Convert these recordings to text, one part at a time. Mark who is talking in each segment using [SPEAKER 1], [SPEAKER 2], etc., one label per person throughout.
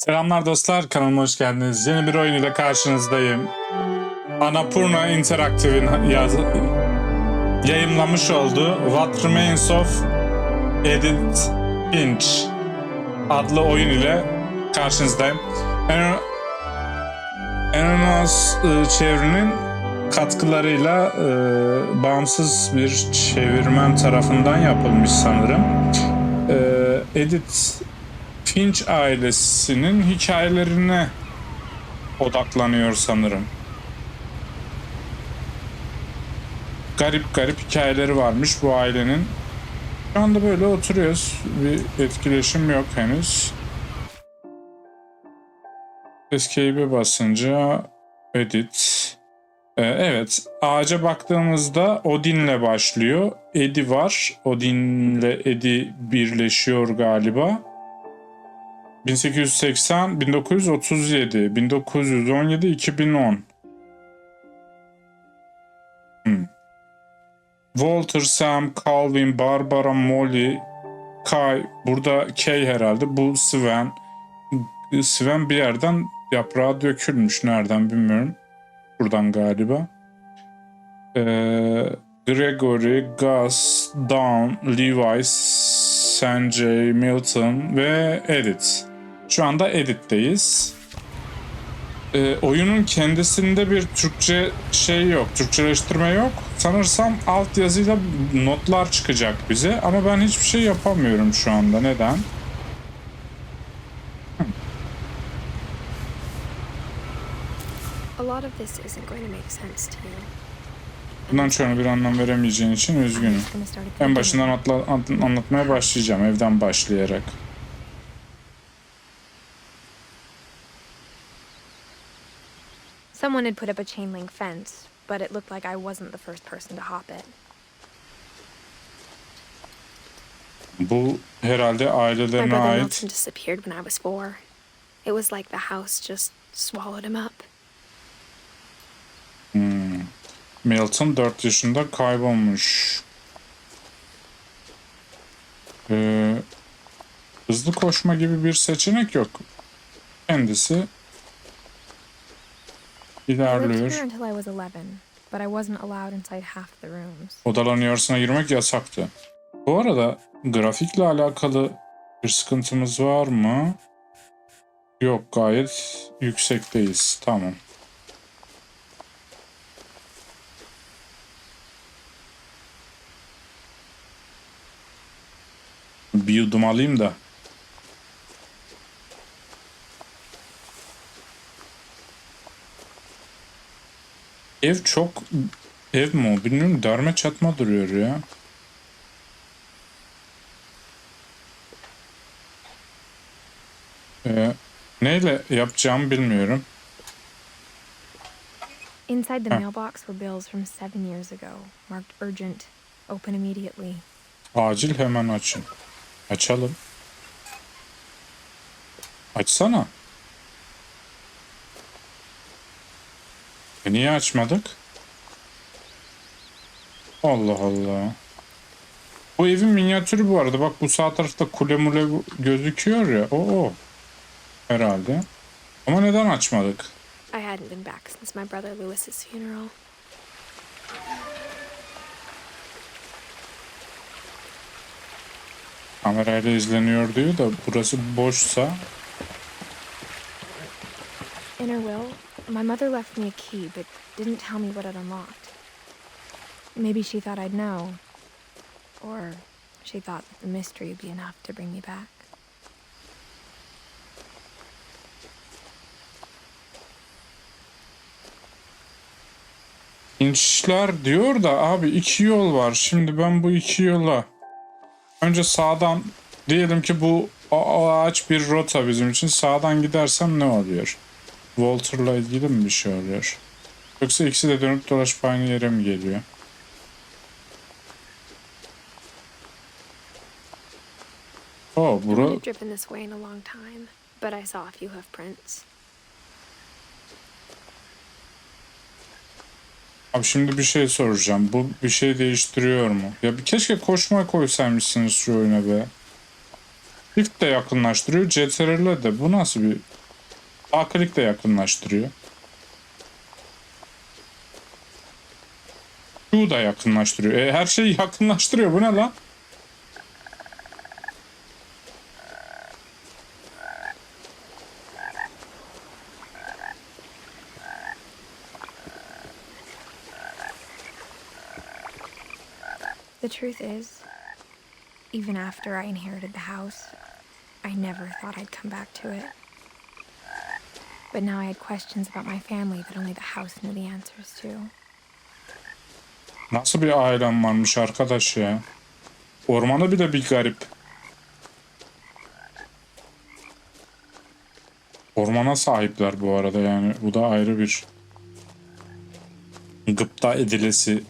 [SPEAKER 1] Selamlar dostlar, kanalıma hoş geldiniz. Yeni bir oyun ile karşınızdayım. Annapurna Interactive'in yayımlamış olduğu What Remains of Edith Finch adlı oyun ile karşınızdayım. Oynanış çevrinin katkılarıyla bağımsız bir çevirmen tarafından yapılmış sanırım. Edith Finch ailesinin hikayelerine odaklanıyor sanırım. Garip garip hikayeleri varmış bu ailenin. Şu anda böyle oturuyoruz. Bir etkileşim yok henüz. Escape'e basınca Edith. Evet, ağaca baktığımızda Odin'le başlıyor. Edi var. Odin'le Edi birleşiyor galiba. 1880, 1937, 1917, 2010. Walter, Sam, Calvin, Barbara, Molly, Kay. Burada Kay herhalde. Bu Sven. Sven bir yerden yaprağa dökülmüş. Nereden bilmiyorum. Buradan galiba. Gregory, Gus, Dawn, Levi, Sanjay, Milton ve Edith. Şu anda Edith'teyiz. Oyunun kendisinde bir Türkçe şey yok. Türkçeleştirme yok. Sanırsam alt yazıyla notlar çıkacak bize. Ama ben hiçbir şey yapamıyorum şu anda. Neden? Bundan sonra bir anlam veremeyeceğin için üzgünüm. En başından anlatmaya başlayacağım. Evden başlayarak.
[SPEAKER 2] Someone had put up a chain link fence, but it looked like I wasn't the first person to hop it.
[SPEAKER 1] Bu herhalde
[SPEAKER 2] My
[SPEAKER 1] ailelerine
[SPEAKER 2] brother
[SPEAKER 1] ait.
[SPEAKER 2] Milton disappeared when I was 4. It was like the house just swallowed him up.
[SPEAKER 1] Milton 4 yaşında kaybolmuş. Hızlı koşma gibi bir seçenek yok. Kendisi
[SPEAKER 2] I lived
[SPEAKER 1] ilerliyor.
[SPEAKER 2] here until I was 11, but I wasn't allowed inside half the rooms.
[SPEAKER 1] Odaların yarısına girmek yasaktı. Bu arada grafikle alakalı bir sıkıntımız var mı? Yok, gayet yüksekteyiz. Tamam. Bir yudum alayım da. Ev çok... Ev mi o? Bilmiyorum. Derme çatma duruyor ya. Neyle yapacağımı bilmiyorum.
[SPEAKER 2] Inside the mailbox were bills from 7 years ago, marked urgent, open immediately.
[SPEAKER 1] Acil, hemen açın. Açalım. Açsana. Niye açmadık? Allah Allah. Bu evin minyatürü bu arada. Bak bu sağ tarafta kule mule gözüküyor ya. O. Herhalde. Ama neden açmadık?
[SPEAKER 2] I hadn't been back since my brother Lewis's funeral.
[SPEAKER 1] Kamerayla izleniyor diyor da burası boşsa.
[SPEAKER 2] In her will, my mother left me a key but didn't tell me what it unlocked. Maybe she thought I'd know. Or she thought that the mystery would be enough to bring me back.
[SPEAKER 1] İnçler diyor da abi 2 yol var. Şimdi ben bu 2 yola önce sağdan, diyelim ki bu ağaç bir rota bizim için, sağdan gidersem ne oluyor? Walter'la ilgili mi bir şey oluyor? Yoksa ikisi de dönüp dolaşıp aynı yere mi geliyor? Oh,
[SPEAKER 2] I haven't driven this way in a long time, but I saw a few hoof prints.
[SPEAKER 1] Abi şimdi bir şey soracağım. Bu bir şey değiştiriyor mu? Ya bir keşke koşma koysaymışsınız şu oyuna be. Shift de yakınlaştırıyor. CTRL de. Bu nasıl bir... A-Click de yakınlaştırıyor. Q da yakınlaştırıyor. Her şeyi yakınlaştırıyor. Bu ne lan?
[SPEAKER 2] The truth is, even after I inherited the house, I never thought I'd come back to it. But now I had questions about my family that only the house knew the answers to.
[SPEAKER 1] Nasıl bir ailem varmış arkadaş ya. Ormanı bile bir garip. Ormana sahipler bu arada yani. Bu da ayrı bir gıpta edilesi.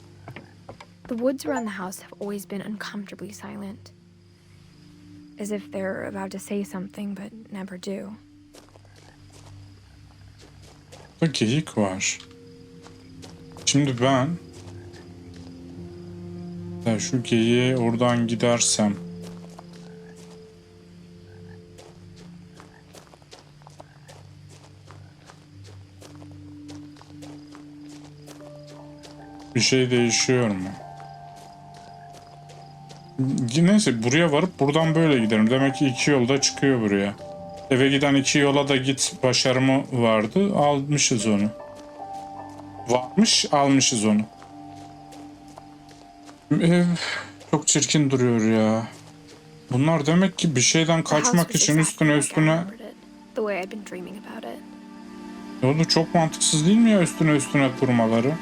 [SPEAKER 2] The woods around the house have always been uncomfortably silent. As if they're about to say something but never do.
[SPEAKER 1] Burada geyik var. Şimdi ben ya şu geyiğe oradan gidersem bir şey değişiyor mu? Neyse buraya varıp buradan böyle giderim. Demek ki 2 yolda çıkıyor buraya. Eve giden 2 yola da git başarımı vardı. Almışız onu. Varmış, almışız onu. Ev çok çirkin duruyor ya. Bunlar demek ki bir şeyden kaçmak için üstüne
[SPEAKER 2] The way I'd been dreaming about it.
[SPEAKER 1] Oğlum çok mantıksız değil mi ya üstüne kurmaları?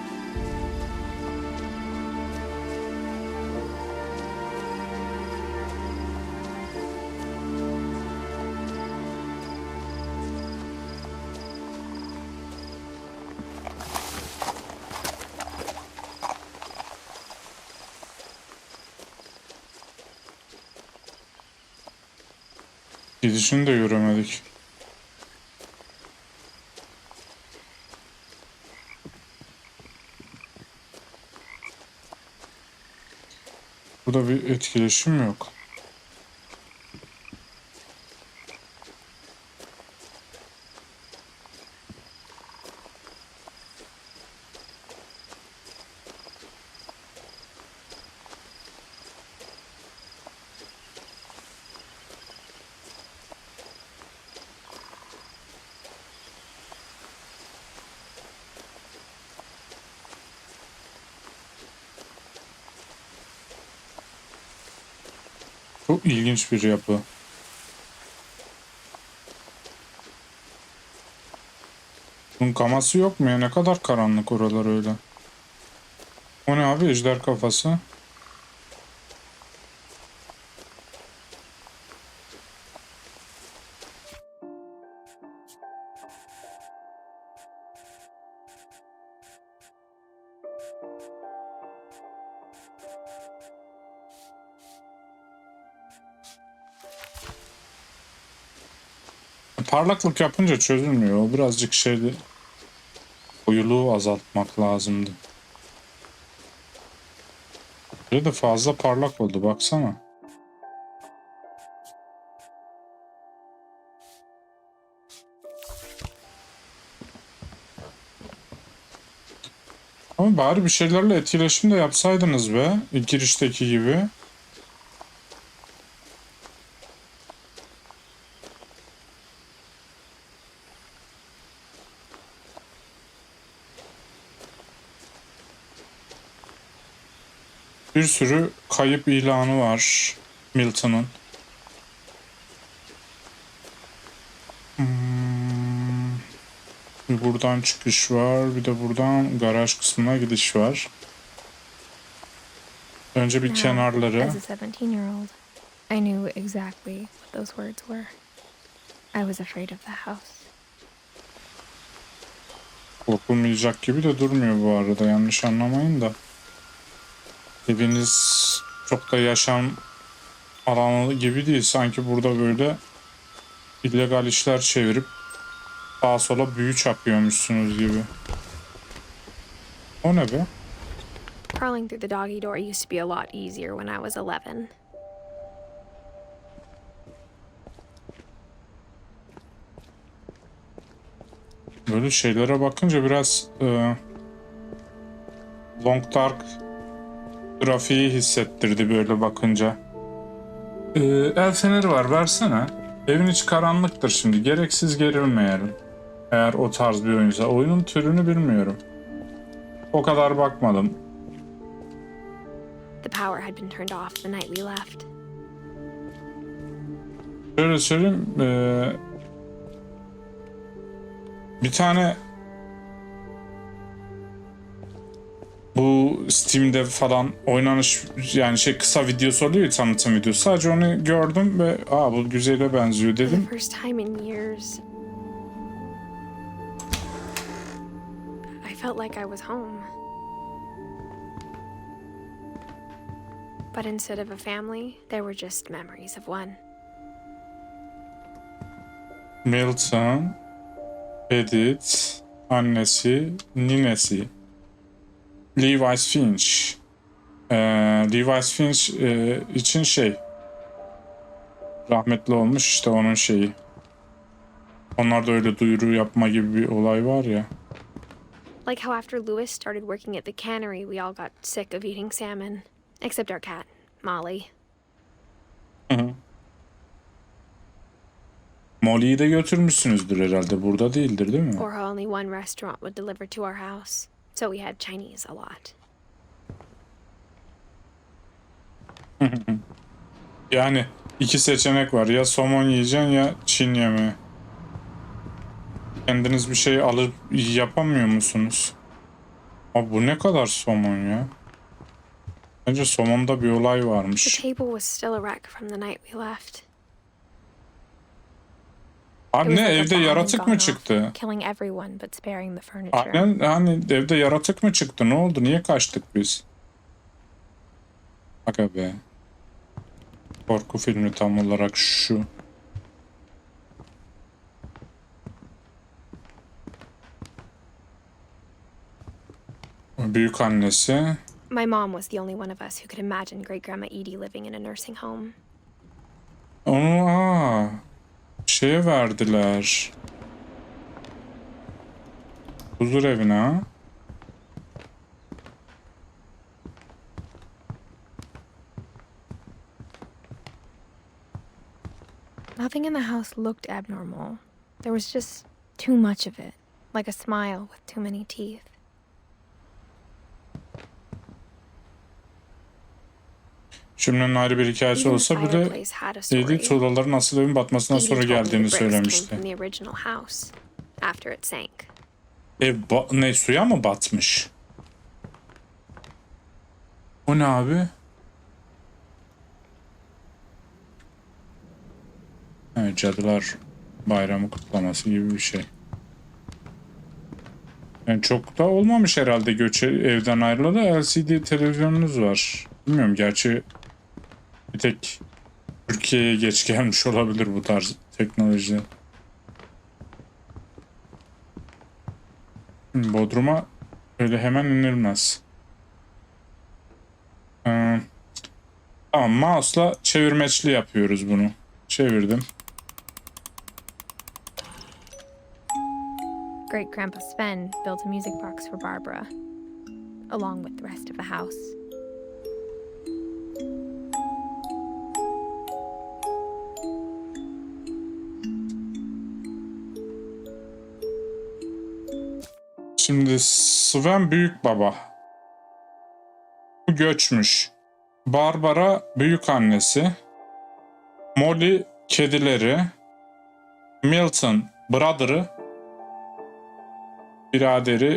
[SPEAKER 1] Gidişini de göremedik. Burada bir etkileşim yok. Çok ilginç bir yapı. Bunun kaması yok mu ya? Ne kadar karanlık oralar öyle. O ne abi? Ejder kafası. Parlaklık yapınca çözülmüyor. O birazcık şeydi. Koyuluğu azaltmak lazımdı. Böyle de fazla parlak oldu baksana. Ama bari bir şeylerle etkileşim de yapsaydınız be. Girişteki gibi. Bir sürü kayıp ilanı var Milton'ın. Buradan çıkış var. Bir de buradan garaj kısmına gidiş var. Önce bir kenarları.
[SPEAKER 2] As a 17-year-old, I knew exactly what those words were. I was afraid of the house.
[SPEAKER 1] Korkulmayacak gibi de durmuyor bu arada. Yanlış anlamayın da. Eviniz çok da yaşam alanı gibi değil. Sanki burada böyle illegal işler çevirip sağa sola büyü çakıyormuşsunuz gibi. O ne be?
[SPEAKER 2] Crawling through the doggy door used to be a lot easier when I was 11.
[SPEAKER 1] böyle şeylere bakınca biraz Long Dark grafiği hissettirdi böyle bakınca. El feneri var, versene. Evin içi karanlıktır şimdi. Gereksiz gerilmeyelim. Eğer o tarz bir oyunsa. Oyunun türünü bilmiyorum. O kadar bakmadım.
[SPEAKER 2] The power had been turned off the night we left.
[SPEAKER 1] Şöyle söyleyeyim. Bir tane bu Steam'de falan oynanış, yani kısa videosu oluyor ya, tanıtım videosu. Sadece onu gördüm ve bu güzele benziyor
[SPEAKER 2] For
[SPEAKER 1] dedim.
[SPEAKER 2] the first time in years, I felt like I was home. But instead of a family, there were just memories of one.
[SPEAKER 1] Milton, Edith, annesi, ninesi. Levis Finch. Levis Finch için rahmetli olmuş, işte onun şeyi. Onlarda öyle duyuru yapma gibi bir olay var ya.
[SPEAKER 2] Like how after Louis started working at the cannery, we all got sick of eating salmon. Except our cat, Molly.
[SPEAKER 1] Hı. Molly'yi de götürmüşsünüzdür herhalde. Burada değildir, değil mi?
[SPEAKER 2] Or how only one restaurant would deliver to our house. So we had Chinese a lot.
[SPEAKER 1] Yani iki seçenek var. Ya somon yiyeceksin ya Çin yemeği. Kendiniz bir şey alıp yapamıyor musunuz? Bu ne kadar somon ya? Bence somonda bir olay varmış.
[SPEAKER 2] The table was still a wreck from the night we left.
[SPEAKER 1] Abi
[SPEAKER 2] It
[SPEAKER 1] ne,
[SPEAKER 2] was like a
[SPEAKER 1] evde
[SPEAKER 2] bomb
[SPEAKER 1] yaratık
[SPEAKER 2] gone
[SPEAKER 1] mı
[SPEAKER 2] off,
[SPEAKER 1] çıktı?
[SPEAKER 2] killing everyone but sparing the furniture.
[SPEAKER 1] Aynen, hani evde yaratık mı çıktı? Ne oldu? Niye kaçtık biz? Aga be. Korku filmi tam olarak şu. Büyük annesi.
[SPEAKER 2] My mom was the only one of us who could imagine Great Grandma Edie living in a nursing home.
[SPEAKER 1] Onu şeye verdiler. Huzur evine ha.
[SPEAKER 2] Nothing in the house looked abnormal. There was just too much of it, like a smile with too many teeth.
[SPEAKER 1] Şimdinin ayrı bir hikayesi
[SPEAKER 2] Even the
[SPEAKER 1] olsa bile
[SPEAKER 2] fireplace had a story.
[SPEAKER 1] Edith tuğlaların nasıl evin batmasından
[SPEAKER 2] Edie
[SPEAKER 1] sonra
[SPEAKER 2] told me the
[SPEAKER 1] geldiğini
[SPEAKER 2] bricks came
[SPEAKER 1] söylemişti.
[SPEAKER 2] from the original house after it sank.
[SPEAKER 1] Ev ne, suya mı batmış? O ne abi? Evet, Cadılar Bayramı kutlaması gibi bir şey. Yani çok da olmamış herhalde evden ayrılalı. LCD televizyonunuz var. Bilmiyorum, gerçi bir tek Türkiye'ye geç gelmiş olabilir bu tarz teknoloji. Bodrum'a öyle hemen inilmez. Tamam, mouse'la çevirmeçli yapıyoruz bunu. Çevirdim.
[SPEAKER 2] Great Grandpa Sven built a music box for Barbara, along with the rest of the house.
[SPEAKER 1] Şimdi Sven büyük baba. Bu göçmüş. Barbara büyük annesi. Molly kedileri. Milton biraderi.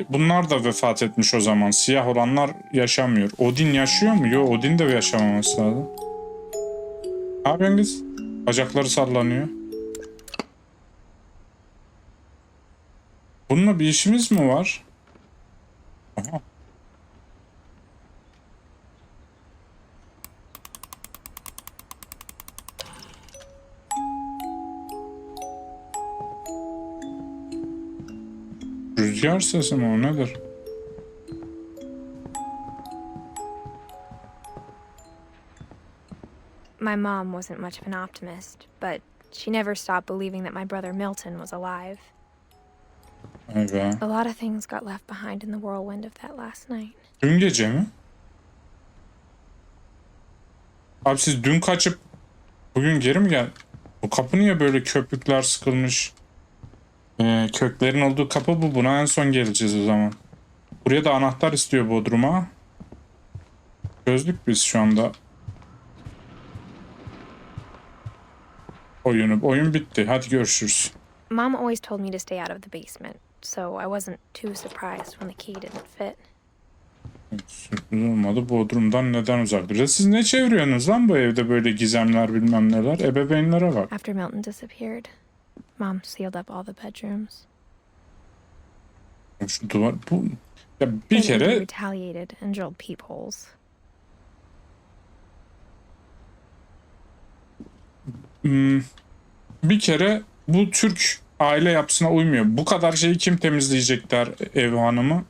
[SPEAKER 1] Bunlar da vefat etmiş o zaman. Siyah olanlar yaşamıyor. Odin yaşıyor mu? Yok, Odin de yaşamaması lazım. Ne yapıyorsun kız? Bacakları sallanıyor. Bununla bir işimiz mi var? Aha. Rüzgar sesi mi o, nedir?
[SPEAKER 2] My mom wasn't much of an optimist, but she never stopped believing that my brother Milton was alive.
[SPEAKER 1] Vay be.
[SPEAKER 2] A lot of things got left behind in the whirlwind of that last night.
[SPEAKER 1] Dün gece mi? Abi siz dün kaçıp bugün geri mi gel? Bu kapı niye böyle köpükler sıkılmış? Köklerin olduğu kapı bu. Buna en son geleceğiz o zaman. Buraya da anahtar istiyor Bodrum'a. Çözdük biz şu anda. Oyun bitti. Hadi görüşürüz.
[SPEAKER 2] Mom always told me to stay out of the basement, so I wasn't too surprised when the key didn't fit.
[SPEAKER 1] Sürpriz olmadı. Bodrum'dan neden uzak duruyor? Siz ne çeviriyorsunuz lan bu evde böyle gizemler bilmem neler? Ebeveynlere bak.
[SPEAKER 2] After Milton disappeared, Mom sealed up all the bedrooms.
[SPEAKER 1] Şu duvar bu ya bir
[SPEAKER 2] Then Edie
[SPEAKER 1] kere
[SPEAKER 2] retaliated and drilled peepholes.
[SPEAKER 1] bir kere bu Türk aile yapısına uymuyor. Bu kadar şeyi kim temizleyecek der ev hanımı.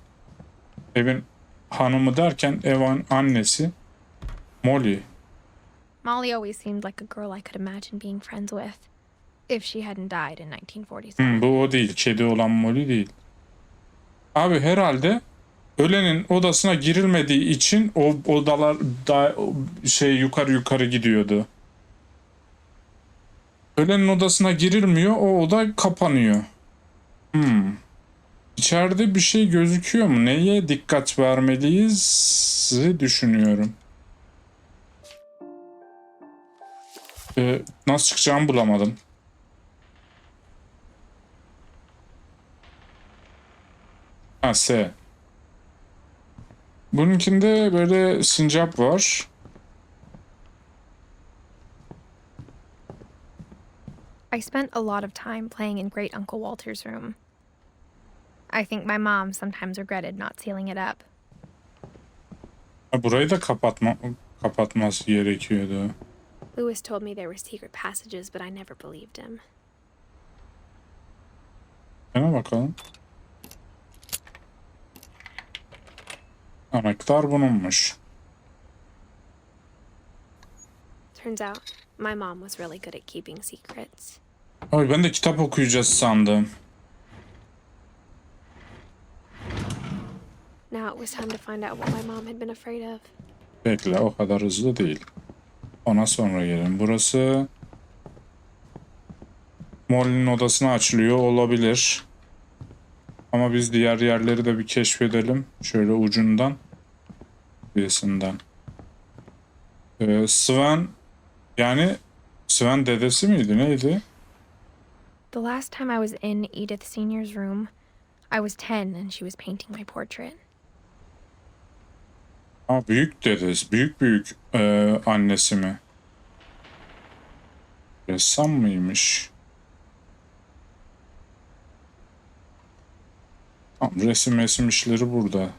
[SPEAKER 1] Evin hanımı derken ev annesi Molly.
[SPEAKER 2] Molly always seemed like a girl I could imagine being friends with, if she hadn't died in 1947.
[SPEAKER 1] Bu o değil. Kedi olan Molly değil. Abi herhalde ölenin odasına girilmediği için o odalar da yukarı gidiyordu. Ölenin odasına girilmiyor, o oda kapanıyor. İçeride bir şey gözüküyor mu? Neye dikkat vermeliyiz düşünüyorum. Nasıl çıkacağımı bulamadım. S. Bununkinde böyle sincap var.
[SPEAKER 2] I spent a lot of time playing in Great Uncle Walter's room. I think my mom sometimes regretted not sealing it up.
[SPEAKER 1] Burayı da kapatması gerekiyordu.
[SPEAKER 2] Lewis told me there were secret passages, but I never believed him.
[SPEAKER 1] Yana bakalım. Anahtar bununmuş.
[SPEAKER 2] Turns out, my mom was really good at keeping secrets.
[SPEAKER 1] Ay ben de kitap okuyacağız sandım.
[SPEAKER 2] Now it was time to find out what my mom had been afraid of.
[SPEAKER 1] Bekle, o kadar hızlı değil. Ona sonra gelin. Burası Molly'nin odasına açılıyor olabilir. Ama biz diğer yerleri de bir keşfedelim. Şöyle ucundan. Birisinden. Sven, yani Sven dedesi miydi, neydi?
[SPEAKER 2] The last time I was in Edith Senior's room, I was 10 and she was painting my portrait.
[SPEAKER 1] Büyük dedesi, büyük annesi mi? Ressam mıymış? Resim işleri burada.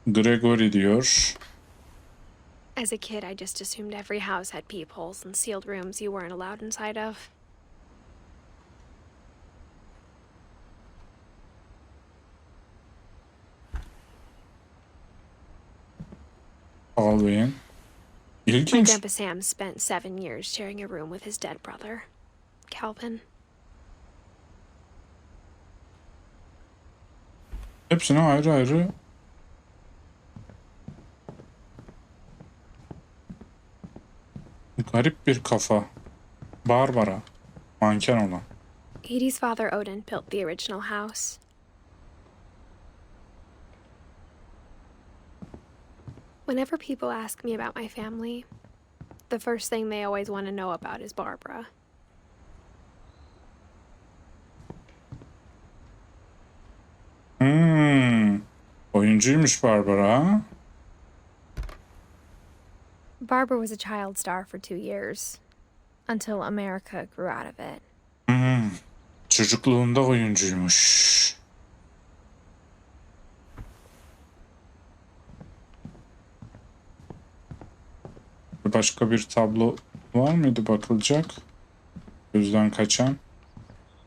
[SPEAKER 1] Gregory diyor.
[SPEAKER 2] As a kid, I just assumed every house had peepholes and sealed rooms you weren't allowed inside of.
[SPEAKER 1] Alvin.
[SPEAKER 2] My
[SPEAKER 1] İlginç.
[SPEAKER 2] Grandpa Sam spent 7 years sharing a room with his dead brother, Calvin.
[SPEAKER 1] Hepsine ayrı ayrı. Garip bir kafa. Barbara. Manken olan.
[SPEAKER 2] Edie's father, Odin, built the original house. Whenever people ask me about my family, the first thing they always want to know about is Barbara.
[SPEAKER 1] Oyuncuymuş Barbara ha?
[SPEAKER 2] Barbara was a child star for 2 years, until America grew out of it.
[SPEAKER 1] Çocukluğunda oyuncuymuş. Başka bir tablo var mıydı bakılacak? Gözden kaçan.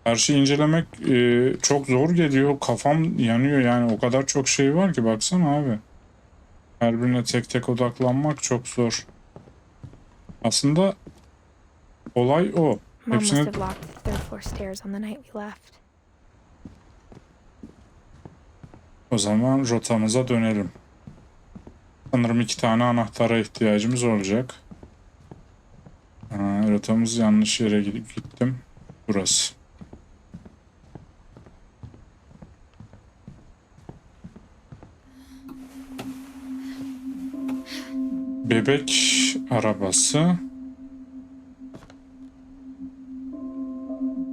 [SPEAKER 1] Her şeyi incelemek çok zor geliyor. Kafam yanıyor yani. O kadar çok şey var ki baksana abi. Her birine tek tek odaklanmak çok zor. Aslında olay o.
[SPEAKER 2] Mom must
[SPEAKER 1] Hepsini
[SPEAKER 2] have locked third floor stairs on the night we left.
[SPEAKER 1] O zaman rotamıza dönelim. Sanırım 2 tane anahtara ihtiyacımız olacak. Rotamız yanlış yere gittim. Burası. Bebek arabası.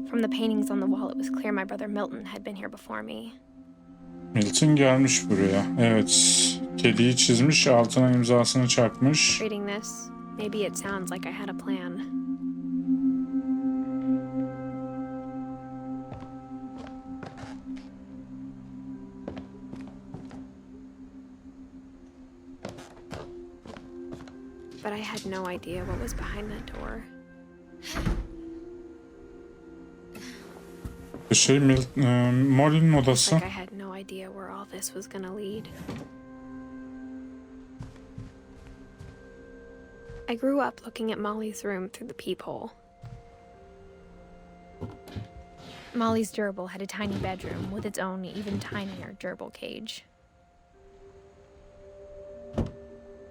[SPEAKER 2] From the paintings on the wall, it was clear my brother Milton had been here before me.
[SPEAKER 1] Milton gelmiş buraya. Evet. Kediyi çizmiş, altına imzasını çakmış.
[SPEAKER 2] Reading this, maybe it sounds like I had a plan. But I had no idea what was behind that door.
[SPEAKER 1] Molly'nin odası.
[SPEAKER 2] Like I had no idea where all this was gonna lead. I grew up looking at Molly's room through the peephole. Molly's gerbil had a tiny bedroom with its own even tinier gerbil cage.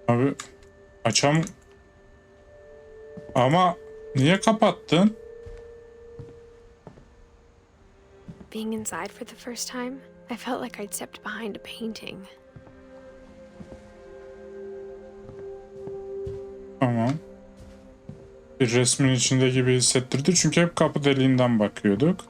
[SPEAKER 1] Abi ama niye kapattın?
[SPEAKER 2] Being inside for the first time, I felt like I'd stepped behind a painting.
[SPEAKER 1] Tamam. Bir resmin içinde gibi hissettirdi çünkü hep kapı deliğinden bakıyorduk.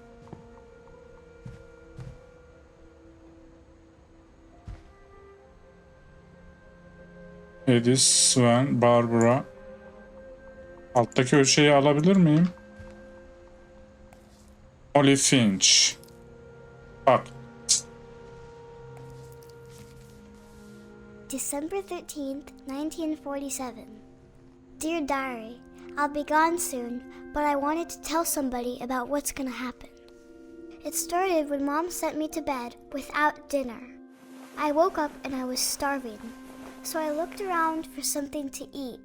[SPEAKER 1] Edith, Sven, Barbara. Alttaki ölçeği alabilir miyim? Molly Finch. Bak.
[SPEAKER 3] December 13th, 1947. Dear Diary, I'll be gone soon, but I wanted to tell somebody about what's gonna happen. It started when Mom sent me to bed without dinner. I woke up and I was starving, so I looked around for something to eat.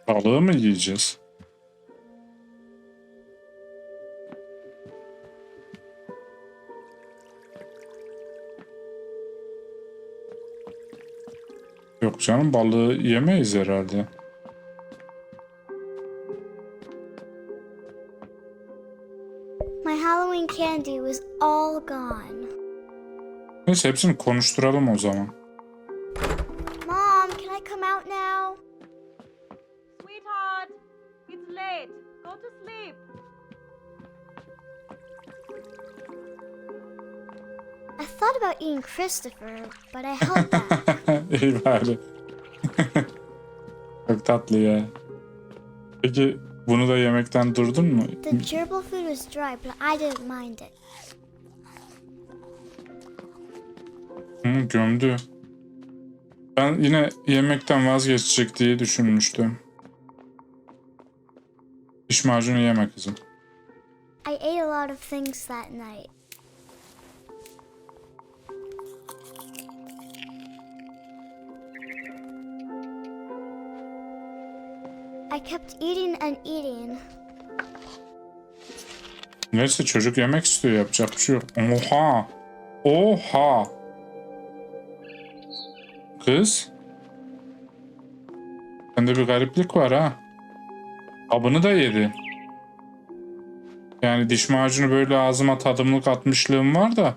[SPEAKER 1] Balığı mı yiyeceğiz? Yok canım, balığı yemeyiz herhalde.
[SPEAKER 3] My Halloween candy was all gone.
[SPEAKER 1] Neyse hepsini konuşturalım o zaman.
[SPEAKER 3] Mom, can I come out now?
[SPEAKER 4] Sweetheart, it's late. Go to sleep.
[SPEAKER 3] I thought about eating Christopher, but I held back.
[SPEAKER 1] İyi bari. Çok tatlı ya. Peki bunu da yemekten durdun mu?
[SPEAKER 3] The gerbil food was dry, but I didn't mind it.
[SPEAKER 1] Gömdü. Ben yine yemekten vazgeçecek diye düşünmüştüm. Diş macunu yeme kızım.
[SPEAKER 3] I ate a lot of things that night. I kept eating and eating.
[SPEAKER 1] Neyse çocuk yemek istiyor, yapacak bir şey yok. Oha! Oha! Kız? Sende bir gariplik var ha. Kabını da yedi. Yani diş macunu böyle ağzıma tadımlık atmışlığım var da.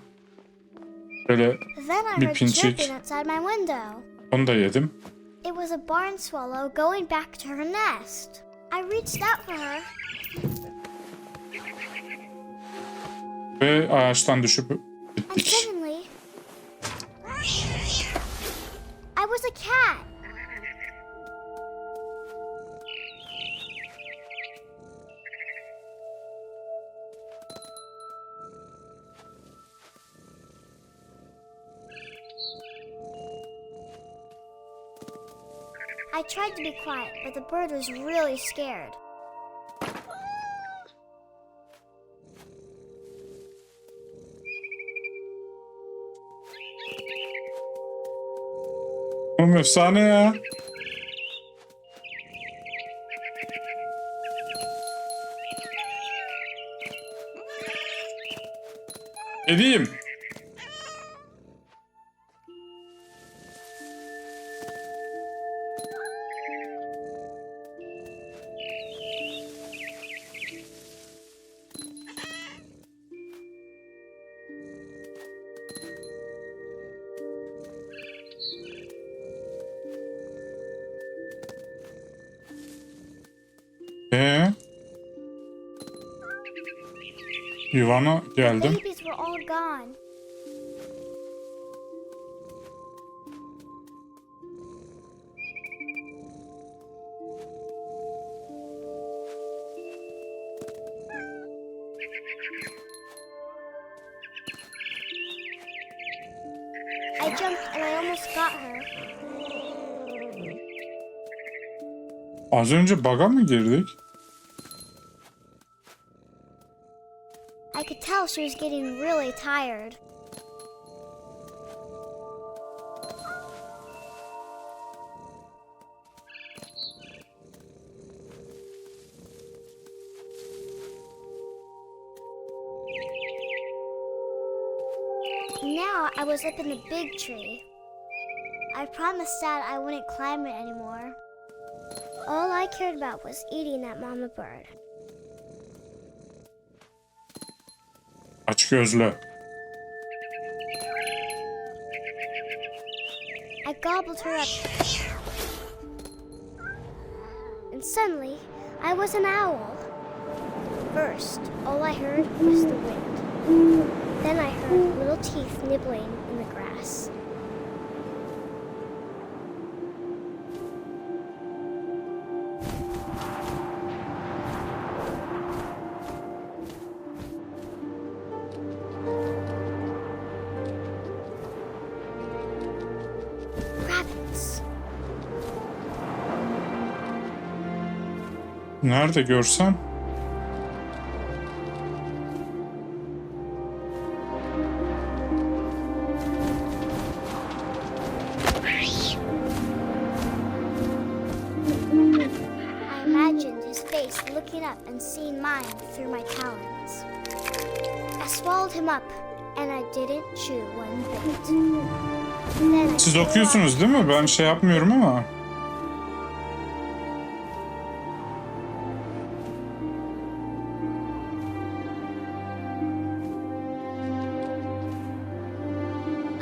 [SPEAKER 1] Böyle
[SPEAKER 3] Then I
[SPEAKER 1] bir
[SPEAKER 3] heard
[SPEAKER 1] pinçik.
[SPEAKER 3] chirping outside my window.
[SPEAKER 1] Onu da yedim.
[SPEAKER 3] It was a barn swallow going back to her nest. I reached out for her.
[SPEAKER 1] Ve ağaçtan düşüp
[SPEAKER 3] And
[SPEAKER 1] gittik.
[SPEAKER 3] suddenly, I was a cat. I tried to be quiet, but the bird was really scared.
[SPEAKER 1] Oğlum efsane ya. Edeyim. Yuvana geldim.
[SPEAKER 3] Babies were all gone. I jumped and I almost got her.
[SPEAKER 1] Az önce bug'a mı girdik?
[SPEAKER 3] I could tell she was getting really tired. Now I was up in the big tree. I promised Dad I wouldn't climb it anymore. All I cared about was eating that mama bird.
[SPEAKER 1] Aç gözlü.
[SPEAKER 3] I gobbled her up. And suddenly, I was an owl. First, all I heard was the wind. Then I heard little teeth nibbling in the grass. Rabbits.
[SPEAKER 1] Nerede görsem?
[SPEAKER 3] I imagined his face looking up and seeing mine through my talons. I swallowed him up, and I didn't chew one bit. Then I
[SPEAKER 1] Siz
[SPEAKER 3] flew
[SPEAKER 1] okuyorsunuz değil mi? Ben şey yapmıyorum ama.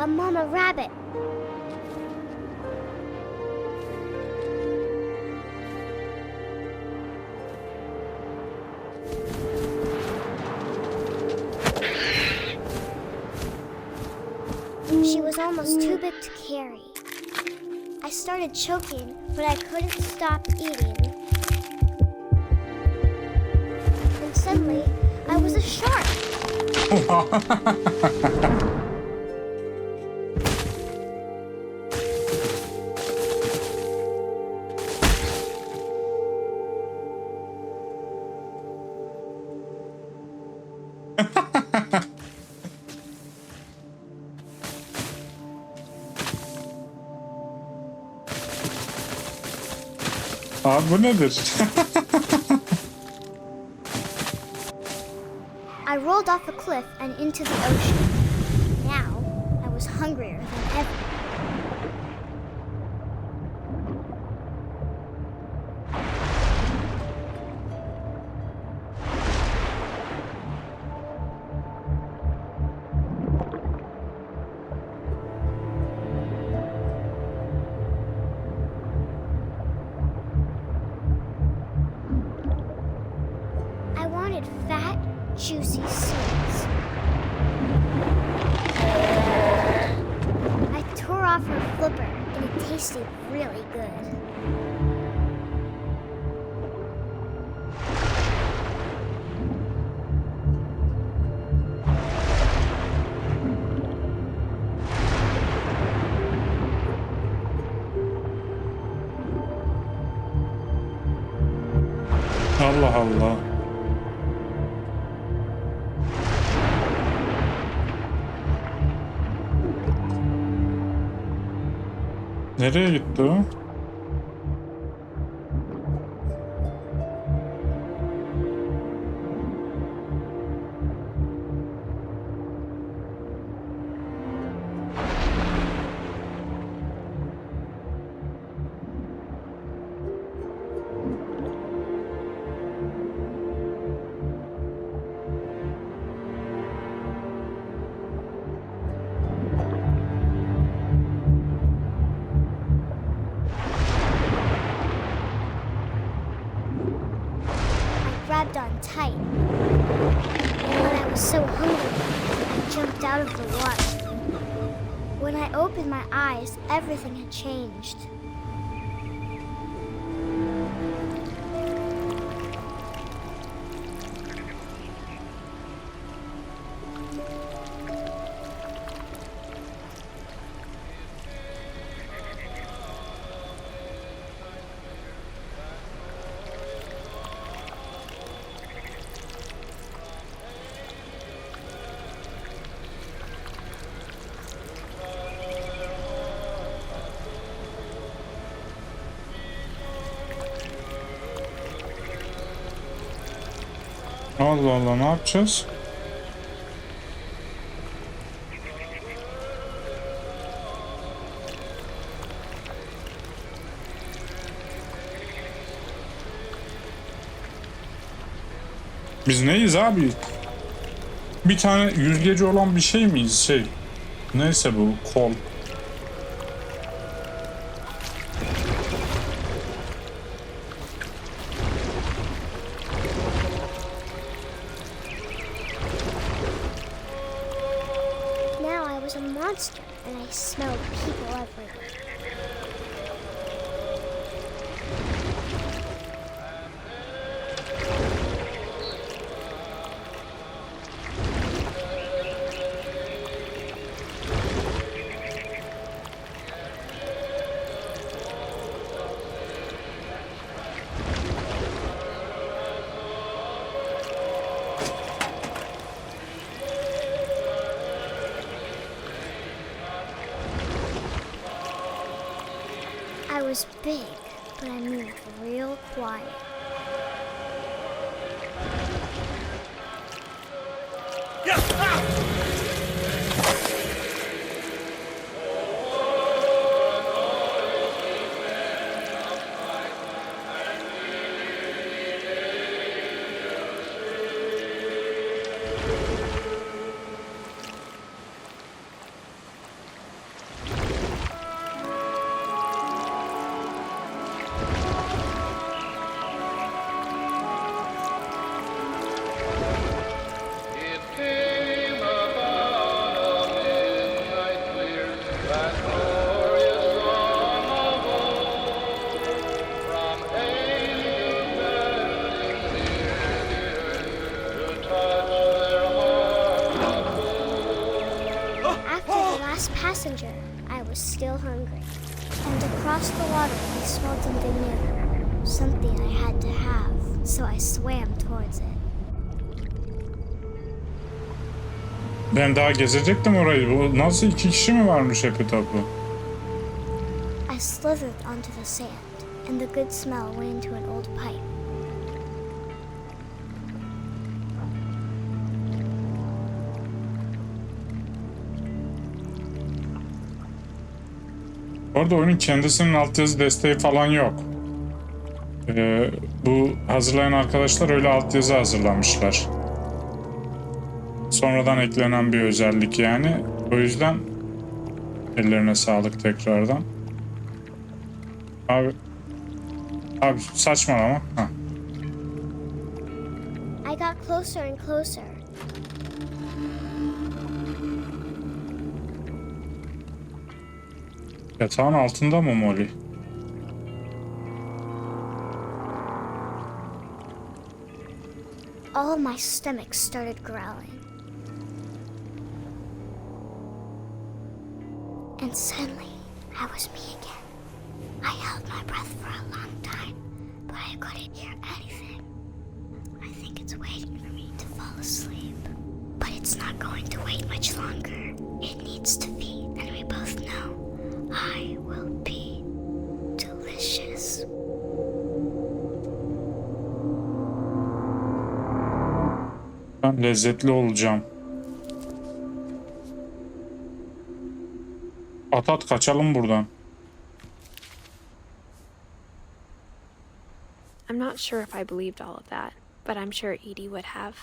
[SPEAKER 3] a mama rabbit. She was almost too big to carry. I started choking, but I couldn't stop eating. And suddenly, I was a shark.
[SPEAKER 1] Abi bu nedir?
[SPEAKER 3] I rolled off a cliff and into the ocean. Now, I was hungrier than ever. I wanted fat, juicy seeds. I tore off her flipper and it tasted really good.
[SPEAKER 1] Allah Allah. Nereye gitti o?
[SPEAKER 3] Grabbed on tight. When I was so hungry, I jumped out of the water. When I opened my eyes, everything had changed.
[SPEAKER 1] Allah Allah, ne yapacağız? Biz neyiz abi? Bir tane yüzgeci olan bir şey miyiz? Neyse bu kol.
[SPEAKER 3] Now I was a monster and I smelled people everywhere. I was big, but I moved real quiet. Passenger, I was still hungry. And across the water, I smelled something new. Something I had to have, so I swam towards it.
[SPEAKER 1] Ben daha gezecektim orayı. Bu nasıl, 2 kişi mi varmış hepi topu?
[SPEAKER 3] I slithered onto the sand, and the good smell went into an old pipe.
[SPEAKER 1] Orada oyunun kendisinin altyazı desteği falan yok. Bu hazırlayan arkadaşlar öyle altyazı hazırlamışlar. Sonradan eklenen bir özellik yani. O yüzden ellerine sağlık tekrardan. Abi saçmalama. Ha.
[SPEAKER 3] I got closer and closer.
[SPEAKER 1] Yatağın altında mı Molly?
[SPEAKER 3] All of my stomach started growling. And suddenly, I was me again. I held my breath for a long time, but I couldn't hear anything. I think it's waiting for me to fall asleep. But it's not going to wait much longer. It needs to feed, and we both know I will be
[SPEAKER 1] lezzetli olacağım. At kaçalım buradan.
[SPEAKER 2] I'm not sure if I believed all of that, but I'm sure Edie would have.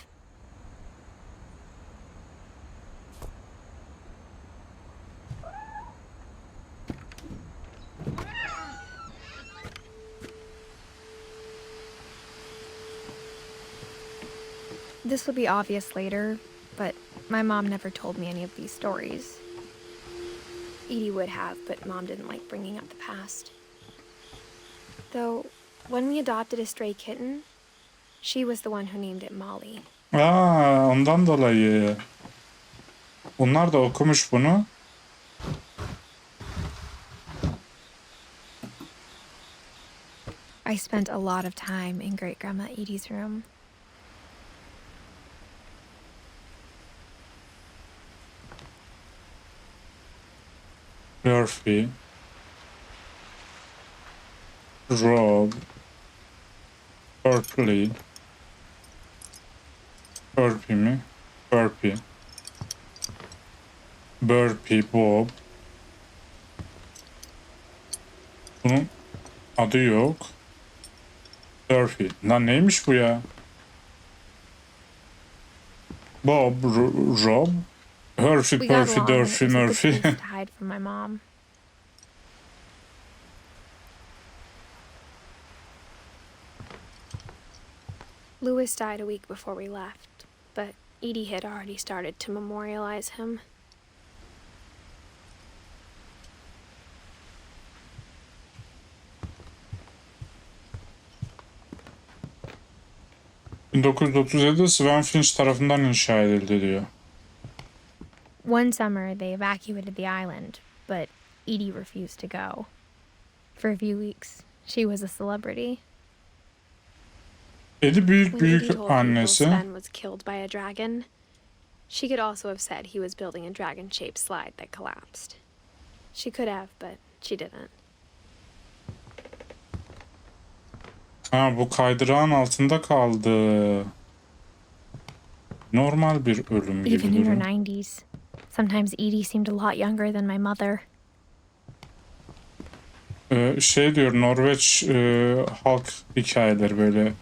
[SPEAKER 2] This will be obvious later, but my mom never told me any of these stories. Edie would have, but Mom didn't like bringing up the past. Though, when we adopted a stray kitten, she was the one who named it Molly.
[SPEAKER 1] Ondan dolayı. Bunlar da okumuş bunu.
[SPEAKER 2] I spent a lot of time in Great Grandma Edie's room.
[SPEAKER 1] Murphy. Rob. Burpley. Burpee mi? Burpee. Burpee Bob. Bunun adı yok. Murphy. Lan neymiş bu ya? Bob, Rob. Herfy,
[SPEAKER 2] We got
[SPEAKER 1] Perfy,
[SPEAKER 2] along, and
[SPEAKER 1] Durfy,
[SPEAKER 2] it was a good
[SPEAKER 1] Murphy.
[SPEAKER 2] place to hide from my mom. Louis died a week before we left, but Edie had already started to memorialize him.
[SPEAKER 1] ...1937'de Sven Finch tarafından inşa edildi diyor.
[SPEAKER 2] One summer, they evacuated the island, but Edie refused to go. For a few weeks, she was a celebrity.
[SPEAKER 1] Eddie büyük
[SPEAKER 2] When Edie told people
[SPEAKER 1] annesi.
[SPEAKER 2] Sven was killed by a dragon, she could also have said he was building a dragon-shaped slide that collapsed. She could have, but she didn't.
[SPEAKER 1] Bu kaydırağın altında kaldı. Normal bir ölüm gibi
[SPEAKER 2] Even in her
[SPEAKER 1] durum.
[SPEAKER 2] 90s. Sometimes Edie seemed a lot younger than my mother.
[SPEAKER 1] Şey diyor, Norveç halk hikayeleri, böyle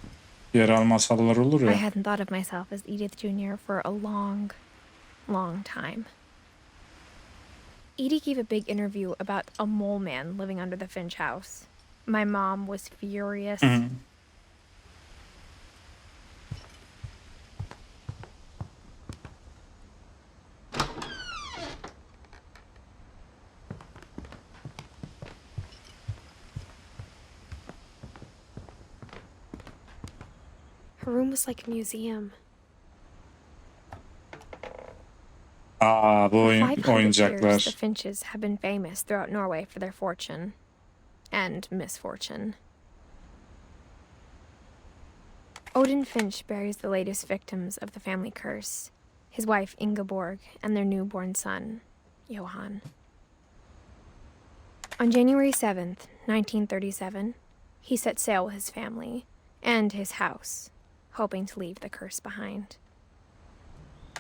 [SPEAKER 1] yerel masallar olur
[SPEAKER 2] I
[SPEAKER 1] ya.
[SPEAKER 2] hadn't thought of myself as Edith Jr. for a long, long time. Edie gave a big interview about a mole man living under the Finch house. My mom was furious.
[SPEAKER 1] Hı.
[SPEAKER 2] Her room was like a museum.
[SPEAKER 1] Bu
[SPEAKER 2] For 500 years,
[SPEAKER 1] oyuncaklar.
[SPEAKER 2] the Finches have been famous throughout Norway for their fortune and misfortune. Odin Finch buries the latest victims of the family curse, his wife Ingeborg and their newborn son, Johan. On January 7th, 1937, he set sail with his family and his house, hoping to leave the curse behind.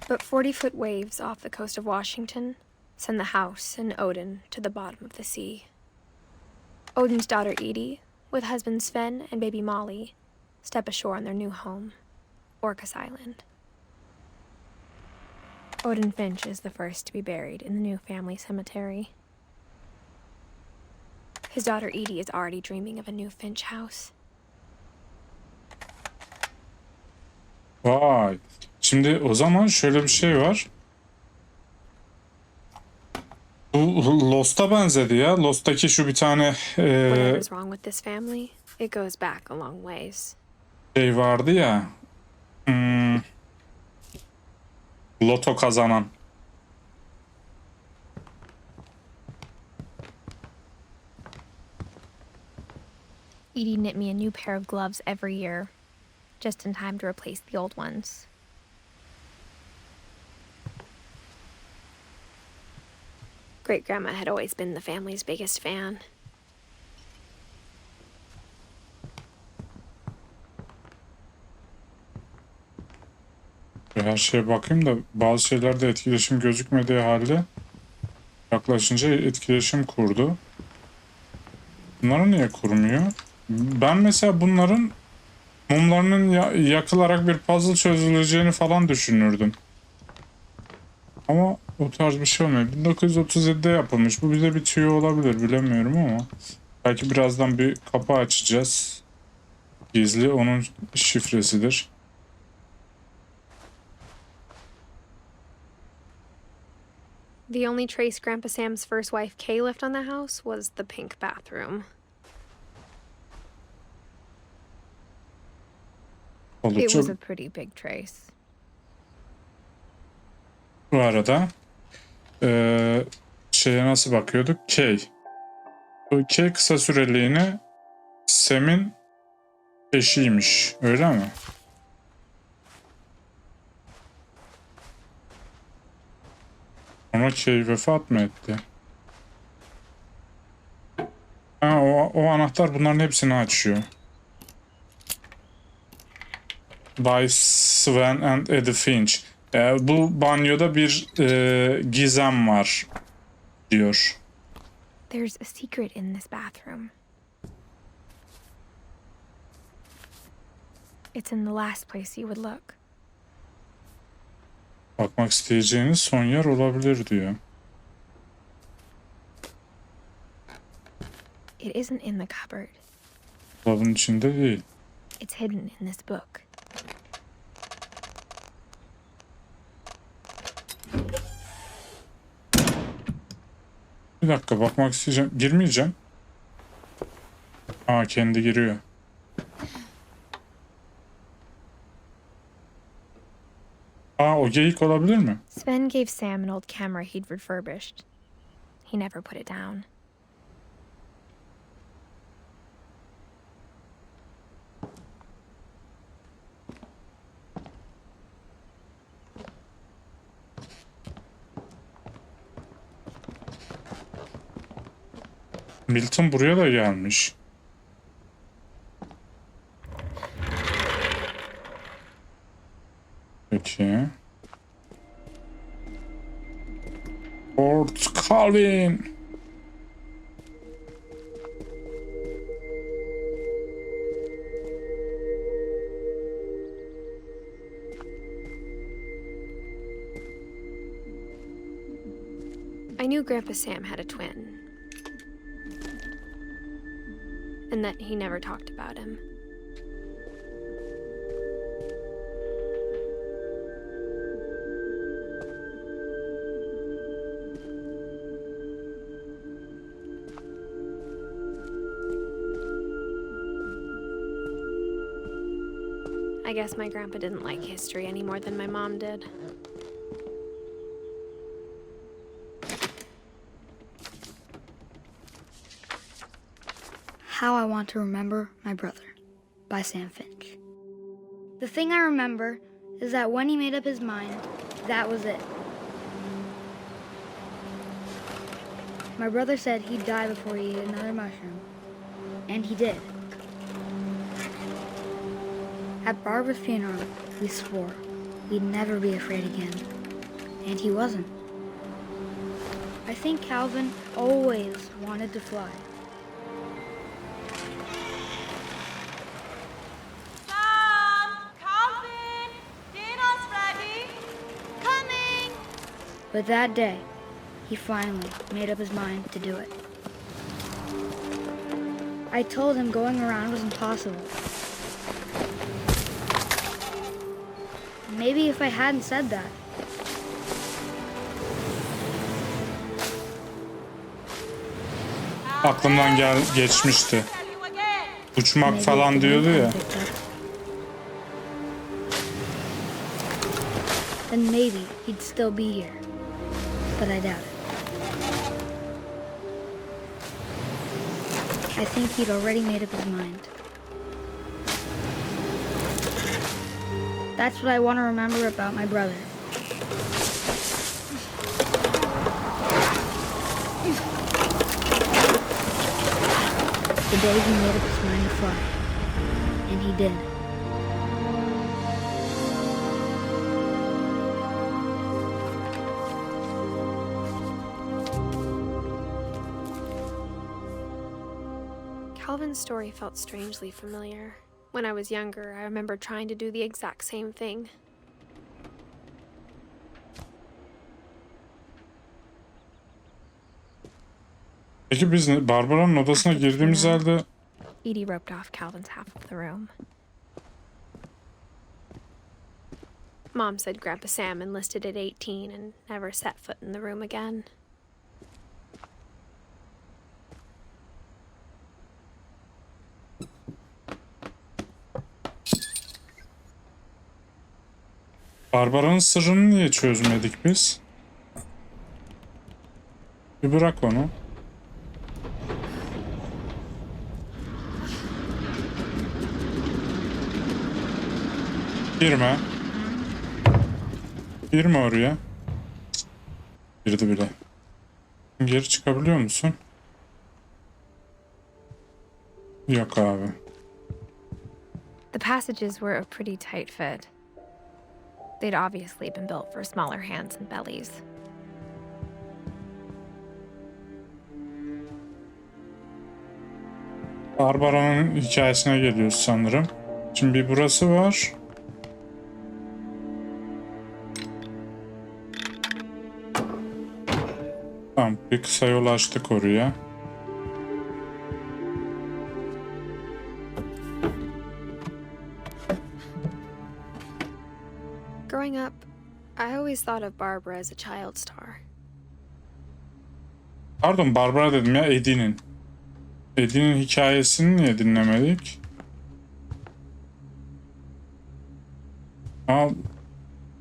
[SPEAKER 2] But 40-foot waves off the coast of Washington send the house and Odin to the bottom of the sea. Odin's daughter Edie, with husband Sven and baby Molly, step ashore on their new home, Orcas Island. Odin Finch is the first to be buried in the new family cemetery. His daughter Edie is already dreaming of a new Finch house.
[SPEAKER 1] Vay. Şimdi o zaman şöyle bir şey var. Bu Lost'a benzedi ya. Lost'taki şu bir tane
[SPEAKER 2] Whatever's wrong with this family, it goes back a long ways.
[SPEAKER 1] şey vardı ya. Loto kazanan.
[SPEAKER 2] Edie knit me a new pair of gloves every year, just in time to replace the old ones. Great Grandma had always been the family's biggest fan.
[SPEAKER 1] Her şeye bakayım da bazı şeylerde etkileşim gözükmediği halde yaklaşınca etkileşim kurdu. Bunları niye kurmuyor? Ben mesela bunların mumlarının yakılarak bir puzzle çözüleceğini falan düşünürdüm. Ama o tarz bir şey olmuyor. 1937'de yapılmış. Bu bize bir tüyo olabilir, bilemiyorum ama. Belki birazdan bir kapı açacağız. Gizli, onun şifresidir.
[SPEAKER 2] The only trace Grandpa Sam's first wife Kay left on the house was the pink bathroom. It
[SPEAKER 1] Oldukça
[SPEAKER 2] was a pretty big trace.
[SPEAKER 1] bu arada şeye nasıl bakıyorduk? Kay. O Kay kısa süreliğine Sam'in eşiymiş. Öyle mi? Ama Kay vefat mı etti? Ha, o anahtar bunların hepsini açıyor. By Sven and Edith Finch. Bu banyoda bir gizem var diyor.
[SPEAKER 2] There's a secret in this bathroom. It's in the last place you would look.
[SPEAKER 1] Bakmak isteyeceğiniz son yer olabilir diyor.
[SPEAKER 2] It isn't in the cupboard.
[SPEAKER 1] Dolabın içinde değil.
[SPEAKER 2] It's hidden in this book.
[SPEAKER 1] Bir dakika, bakmak isteyeceğim. Girmeyeceğim. Aa, kendi giriyor. Aa, o geyik olabilir mi?
[SPEAKER 2] Sven gave Sam an old camera he'd refurbished. He never put it down.
[SPEAKER 1] Milton buraya da gelmiş. Peki. Fort Calvin.
[SPEAKER 2] I knew Grandpa Sam had a twin. And that he never talked about him. I guess my grandpa didn't like history any more than my mom did.
[SPEAKER 5] How I Want to Remember My Brother by Sam Finch. The thing I remember is that when he made up his mind, that was it. My brother said he'd die before he ate another mushroom. And he did. At Barbara's funeral, we swore we'd never be afraid again. And he wasn't. I think Calvin always wanted to fly.
[SPEAKER 4] Sam! Calvin! Dinner's ready! Coming!
[SPEAKER 5] But that day, he finally made up his mind to do it. I told him going around was impossible. Maybe if I hadn't said that,
[SPEAKER 1] Aklımdan geçmişti.
[SPEAKER 4] Tell you again!
[SPEAKER 1] Uçmak
[SPEAKER 5] maybe
[SPEAKER 1] falan
[SPEAKER 5] it
[SPEAKER 1] diyordu
[SPEAKER 5] wouldn't
[SPEAKER 1] ya.
[SPEAKER 5] have picked up. Then maybe he'd still be here. But I doubt it. I think he'd already made up his mind. That's what I want to remember about my brother. The day he made up his mind to fly. And he did.
[SPEAKER 2] Calvin's story felt strangely familiar. When I was younger, I remember trying to do the exact same thing.
[SPEAKER 1] Peki biz Barbara'nın odasına girdiğimiz halde...
[SPEAKER 2] Edie roped off Calvin's half of the room. Mom said Grandpa Sam enlisted at 18 and never set foot in the room again.
[SPEAKER 1] Barbara'nın sırrını niye çözmedik biz? Bir bırak onu. Girme. Girme oraya. Girdi bile. Geri çıkabiliyor musun? Yok abi.
[SPEAKER 2] The passages were a pretty tight fit. They'd obviously been built for smaller hands and bellies.
[SPEAKER 1] Barbara'nın hikayesine geliyoruz sanırım. Şimdi bir burası var. Tamam, bir kısa yol açtık oraya.
[SPEAKER 2] Growing up, I always thought of Barbara as a child star.
[SPEAKER 1] Pardon, Barbara dedim ya, Edith'in. Edith'in hikayesini niye dinlemedik? Aa,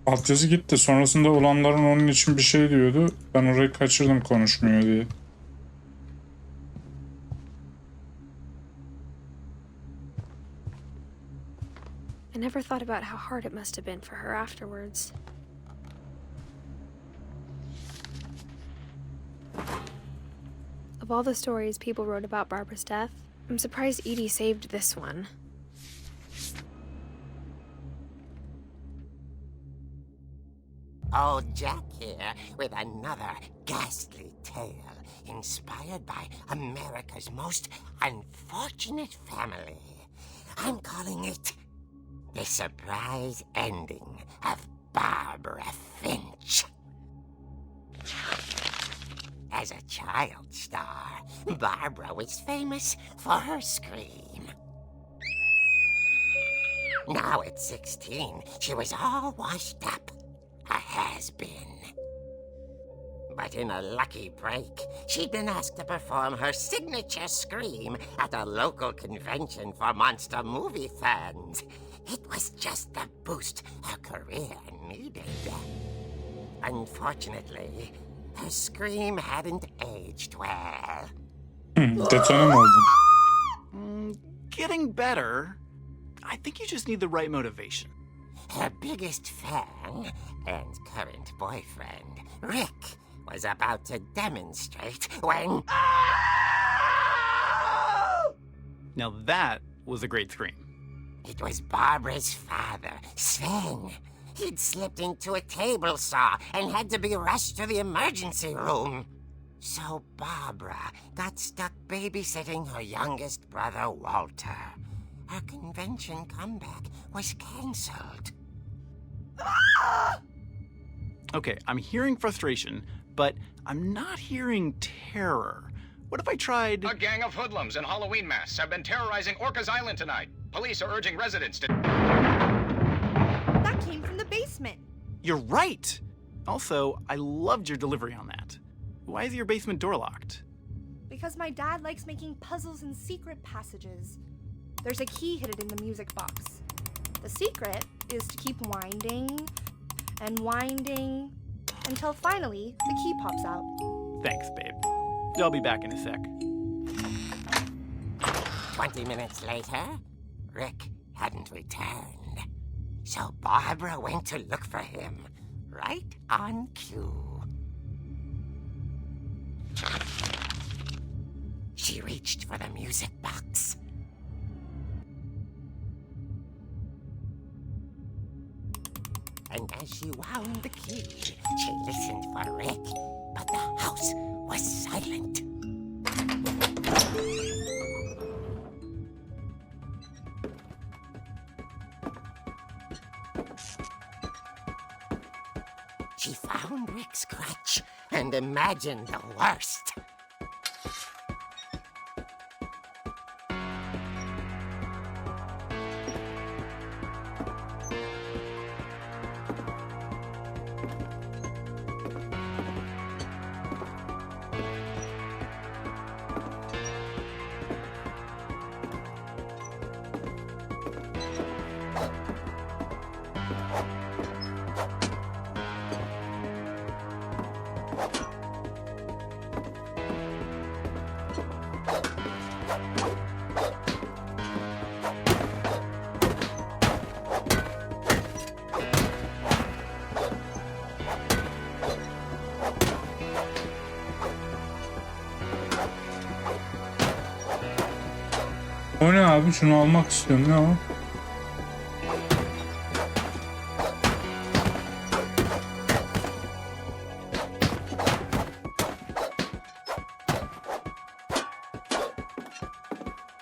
[SPEAKER 1] altyazı gitti. Sonrasında olanların onun için bir şey diyordu. Ben orayı kaçırdım konuşmuyor diye.
[SPEAKER 2] I never thought about how hard it must have been for her afterwards. Of all the stories people wrote about Barbara's death, I'm surprised Edie saved this one.
[SPEAKER 6] Old Jack here with another ghastly tale inspired by America's most unfortunate family. I'm calling it The Surprise Ending of Barbara Finch. As a child star, Barbara was famous for her scream. Now at 16, she was all washed up. A has-been. But in a lucky break, she'd been asked to perform her signature scream at a local convention for monster movie fans. It was just the boost her career needed. Unfortunately, her scream hadn't aged well.
[SPEAKER 1] Detone mi oldun?
[SPEAKER 7] Getting better. I think you just need the right motivation.
[SPEAKER 6] Her biggest fan and current boyfriend, Rick, was about to demonstrate when...
[SPEAKER 7] Now that was a great scream.
[SPEAKER 6] It was Barbara's father, Sven. He'd slipped into a table saw and had to be rushed to the emergency room. So Barbara got stuck babysitting her youngest brother, Walter. Her convention comeback was cancelled.
[SPEAKER 7] Okay, I'm hearing frustration, but I'm not hearing terror. What if I tried...
[SPEAKER 8] A gang of hoodlums in Halloween masks have been terrorizing Orcas Island tonight. Police are urging residents to...
[SPEAKER 4] That came from the basement.
[SPEAKER 7] You're right! Also, I loved your delivery on that. Why is your basement door locked?
[SPEAKER 4] Because my dad likes making puzzles and secret passages. There's a key hidden in the music box. The secret is to keep winding and winding until finally the key pops out.
[SPEAKER 7] Thanks, babe. I'll be back in a sec.
[SPEAKER 6] 20 minutes later, Rick hadn't returned. So Barbara went to look for him, right on cue. She reached for the music box. And as she wound the key, she listened for Rick, but the house was silent. She found Rick's crutch and imagined the worst.
[SPEAKER 1] O ne abi? Şunu almak istiyorum. Ne o?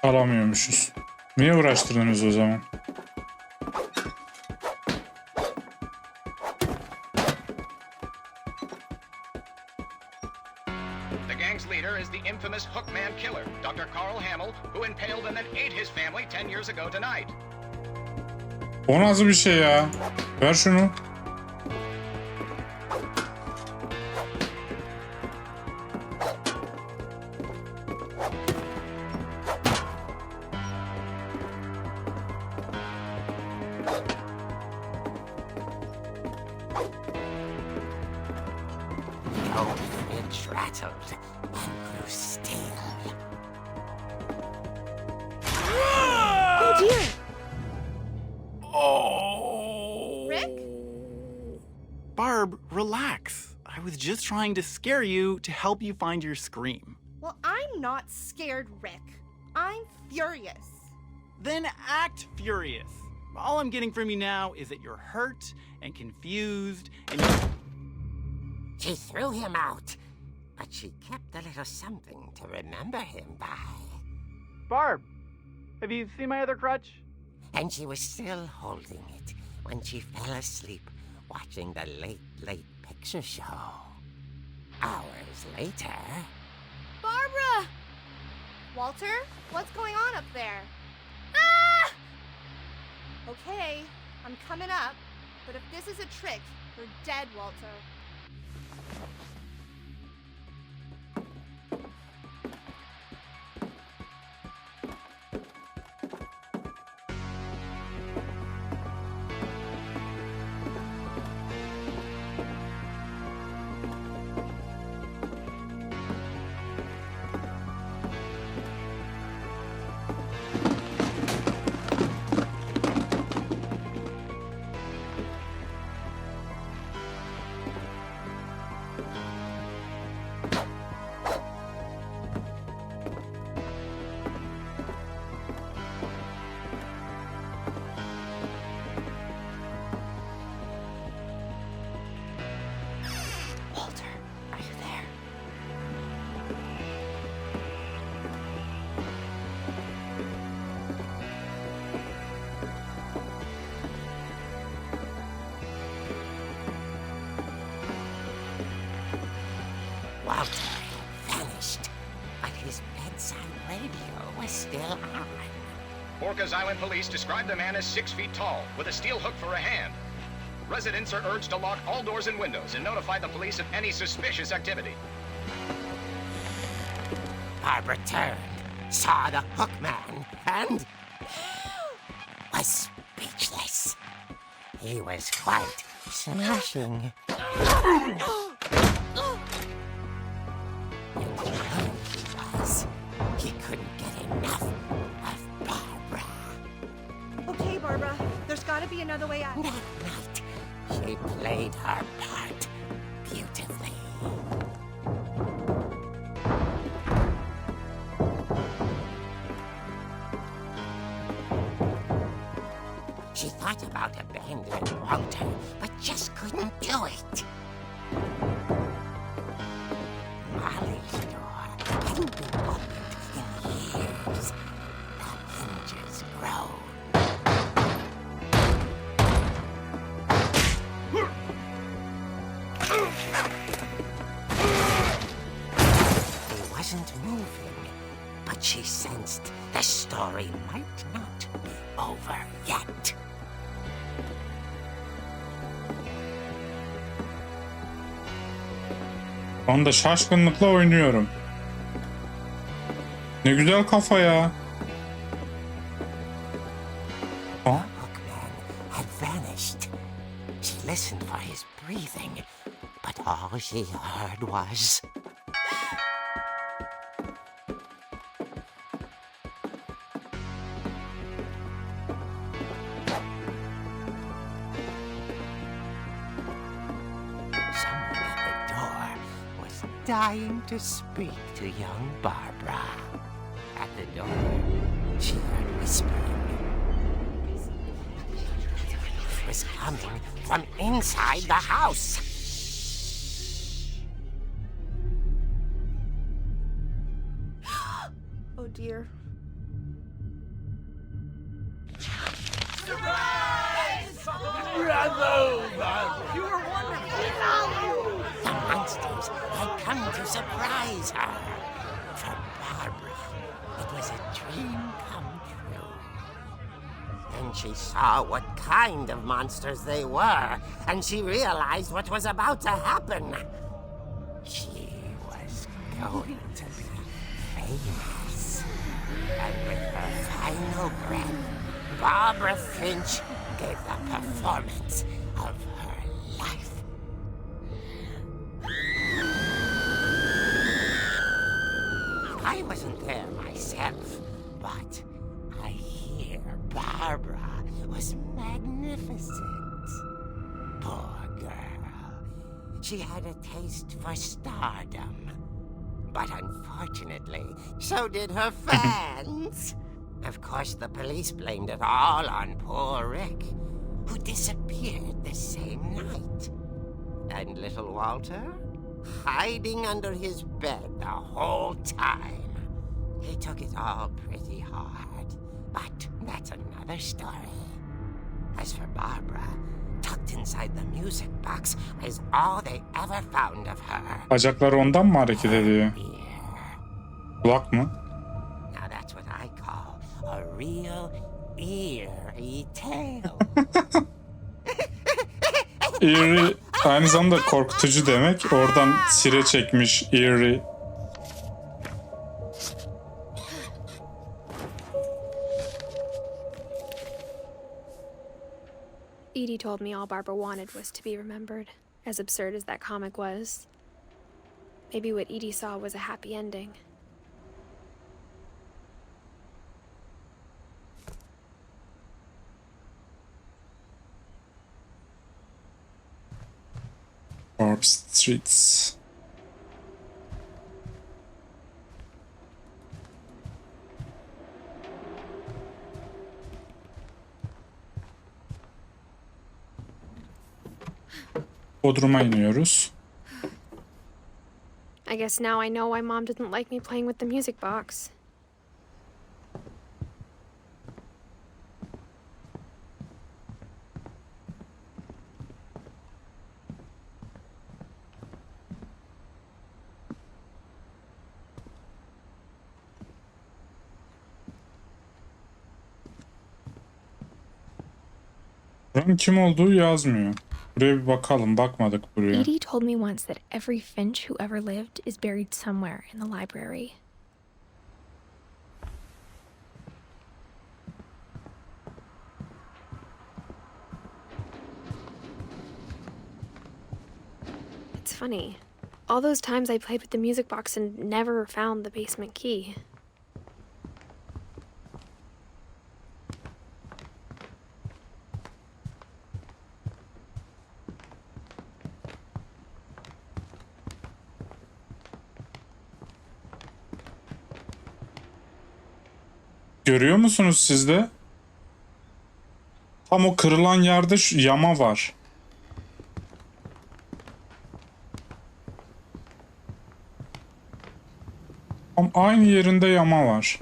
[SPEAKER 1] Alamıyormuşuz. Niye uğraştırdınız o zaman?
[SPEAKER 8] The gang's leader is the infamous Hookman killer, Dr. Carl Hamill, who impaled and then ate his family 10 years ago tonight.
[SPEAKER 1] O nasıl bir şey ya? Ver şunu.
[SPEAKER 6] Old Finch rattled and grew still.
[SPEAKER 2] Oh dear!
[SPEAKER 7] Oh.
[SPEAKER 4] Rick?
[SPEAKER 7] Barb, relax. I was just trying to scare you to help you find your scream.
[SPEAKER 4] Well, I'm not scared, Rick. I'm furious.
[SPEAKER 7] Then act furious. All I'm getting from you now is that you're hurt and confused and
[SPEAKER 6] She threw him out, but she kept a little something to remember him by.
[SPEAKER 7] Barb, have you seen my other crutch?
[SPEAKER 6] And she was still holding it when she fell asleep watching the late picture show. Hours later...
[SPEAKER 4] Barbara! Walter, what's going on up there? Ah! Okay, I'm coming up, but if this is a trick, you're dead, Walter.
[SPEAKER 6] Walter had vanished, but his bedside radio was still on.
[SPEAKER 8] Orcas Island police describe the man as 6 feet tall, with a steel hook for a hand. Residents are urged to lock all doors and windows and notify the police of any suspicious activity.
[SPEAKER 6] Barbara turned, saw the hook man, and was speechless. He was quite smashing. And young he was. He couldn't get enough of Barbara.
[SPEAKER 4] Okay, Barbara, there's gotta be another way out.
[SPEAKER 6] That night, she played her part beautifully. She thought about abandoning Walter, but just couldn't do it. Molly's door hadn't been opened in years. The hinges groaned. He wasn't moving, but she sensed the story might not be over yet.
[SPEAKER 1] Onda şaşkınlıkla oynuyorum. Ne güzel kafa ya.
[SPEAKER 6] The bookman had vanished. She listened for his breathing, but all she heard was... Someone at the door was dying to speak to young Barbara. At the door, she heard whispering. It was coming from inside the house.
[SPEAKER 4] Oh dear.
[SPEAKER 6] The monsters had come to surprise her. For Barbara, it was a dream come true. Then she saw what kind of monsters they were, and she realized what was about to happen. She was going to be famous. And with her final breath, Barbara Finch gave the performance of her life. I wasn't there myself, but I hear Barbara was magnificent. Poor girl. She had a taste for stardom. But unfortunately, so did her fans. Of course, the police blamed it all on poor Rick, who disappeared the same night. And little Walter? Hiding under his bed the whole time. He took it all pretty hard, but that's another story. As for Barbara, tucked inside the music box was all they ever found of her.
[SPEAKER 1] Bacakları ondan mı hareket ediyor? Kulak mı?
[SPEAKER 6] Now that's what I call a real eerie tale.
[SPEAKER 1] Eerie aynı zamanda korkutucu demek. Oradan sire çekmiş eerie.
[SPEAKER 2] Edie told me all Barbara wanted was to be remembered, as absurd as that comic was. Maybe what Edie saw was a happy ending.
[SPEAKER 1] Barb Streets. Bodrum'a iniyoruz.
[SPEAKER 2] I guess now I know why Mom didn't like me playing with the music box.
[SPEAKER 1] Buranın kim olduğu yazmıyor. Buraya bir bakalım. Bakmadık buraya.
[SPEAKER 2] Edie told me once that every Finch who ever lived is buried somewhere in the library. It's funny. All those times I played with the music box and never found the basement key.
[SPEAKER 1] Görüyor musunuz siz de? Tam o kırılan yerde şu yama var. Tam aynı yerinde yama var.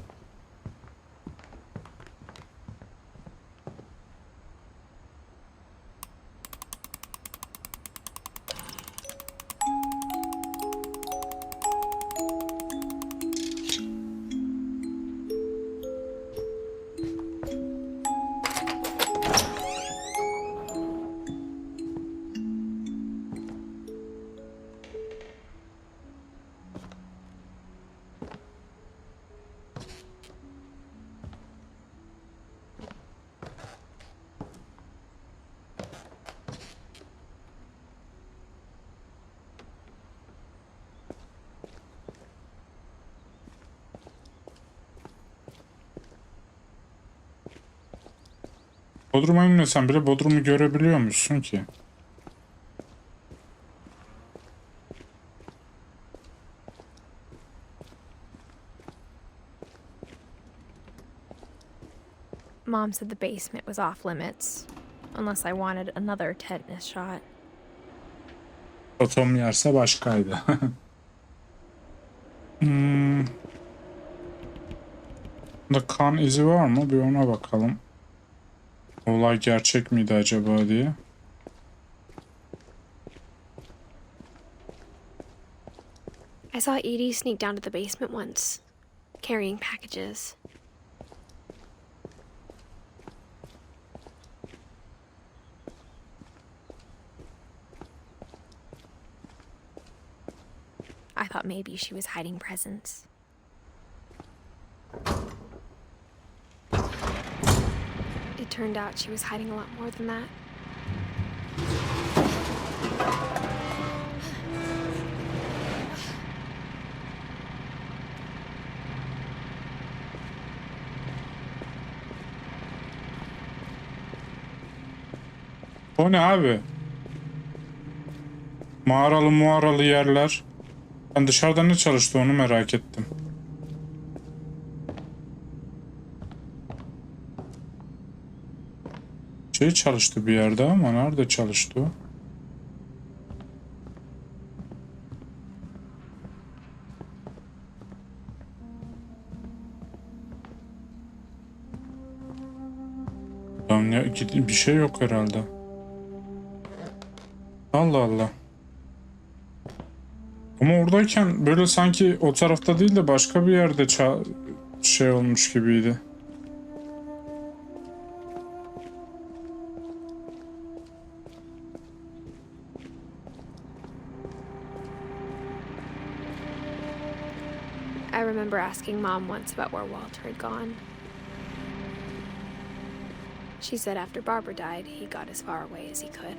[SPEAKER 1] Bodrum'a inmesen bile Bodrum'u görebiliyor musun ki?
[SPEAKER 2] Mom said the basement was off limits, unless I wanted another tetanus shot.
[SPEAKER 1] Totom yerse başkaydı. Burada kan izi var mı? Bir ona bakalım. Olay gerçek miydi acaba diye.
[SPEAKER 2] I saw Edie sneak down to the basement once, carrying packages. I thought maybe she was hiding presents. It turned out she was hiding a lot more than that.
[SPEAKER 1] O ne abi? Mağaralı yerler. Ben dışarıda ne çalıştı onu merak ettim. Çalıştı bir yerde ama nerede çalıştı o? Bir şey yok herhalde. Allah Allah. Ama oradayken böyle sanki o tarafta değil de başka bir yerde şey olmuş gibiydi.
[SPEAKER 2] I remember asking Mom once about where Walter had gone. She said after Barbara died, he got as far away as he could.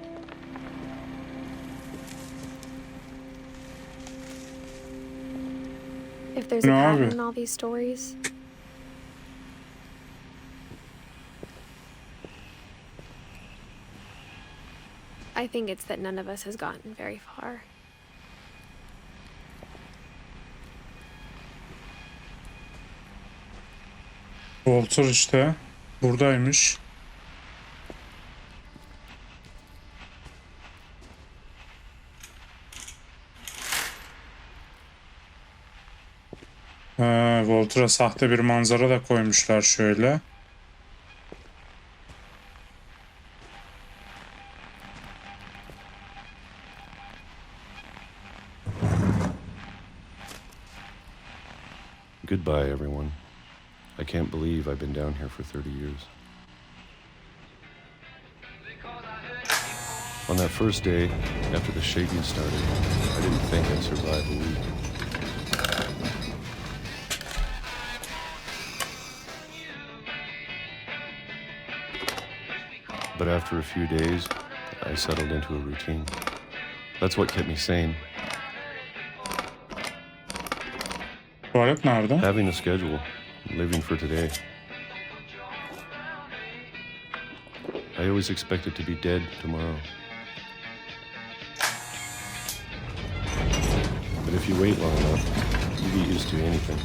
[SPEAKER 2] If there's a pattern in all these stories, I think it's that none of us has gotten very far.
[SPEAKER 1] Walter işte buradaymış. Walter'a sahte bir manzara da koymuşlar şöyle.
[SPEAKER 9] Goodbye, everyone. I can't believe I've been down here for 30 years. On that first day, after the shaking started, I didn't think I'd survive a week. But after a few days, I settled into a routine. That's what kept me sane.
[SPEAKER 1] Tuvalet nerede?
[SPEAKER 9] Having a schedule, living for today. I always expected to be dead tomorrow. But if you wait long enough, you get used to anything.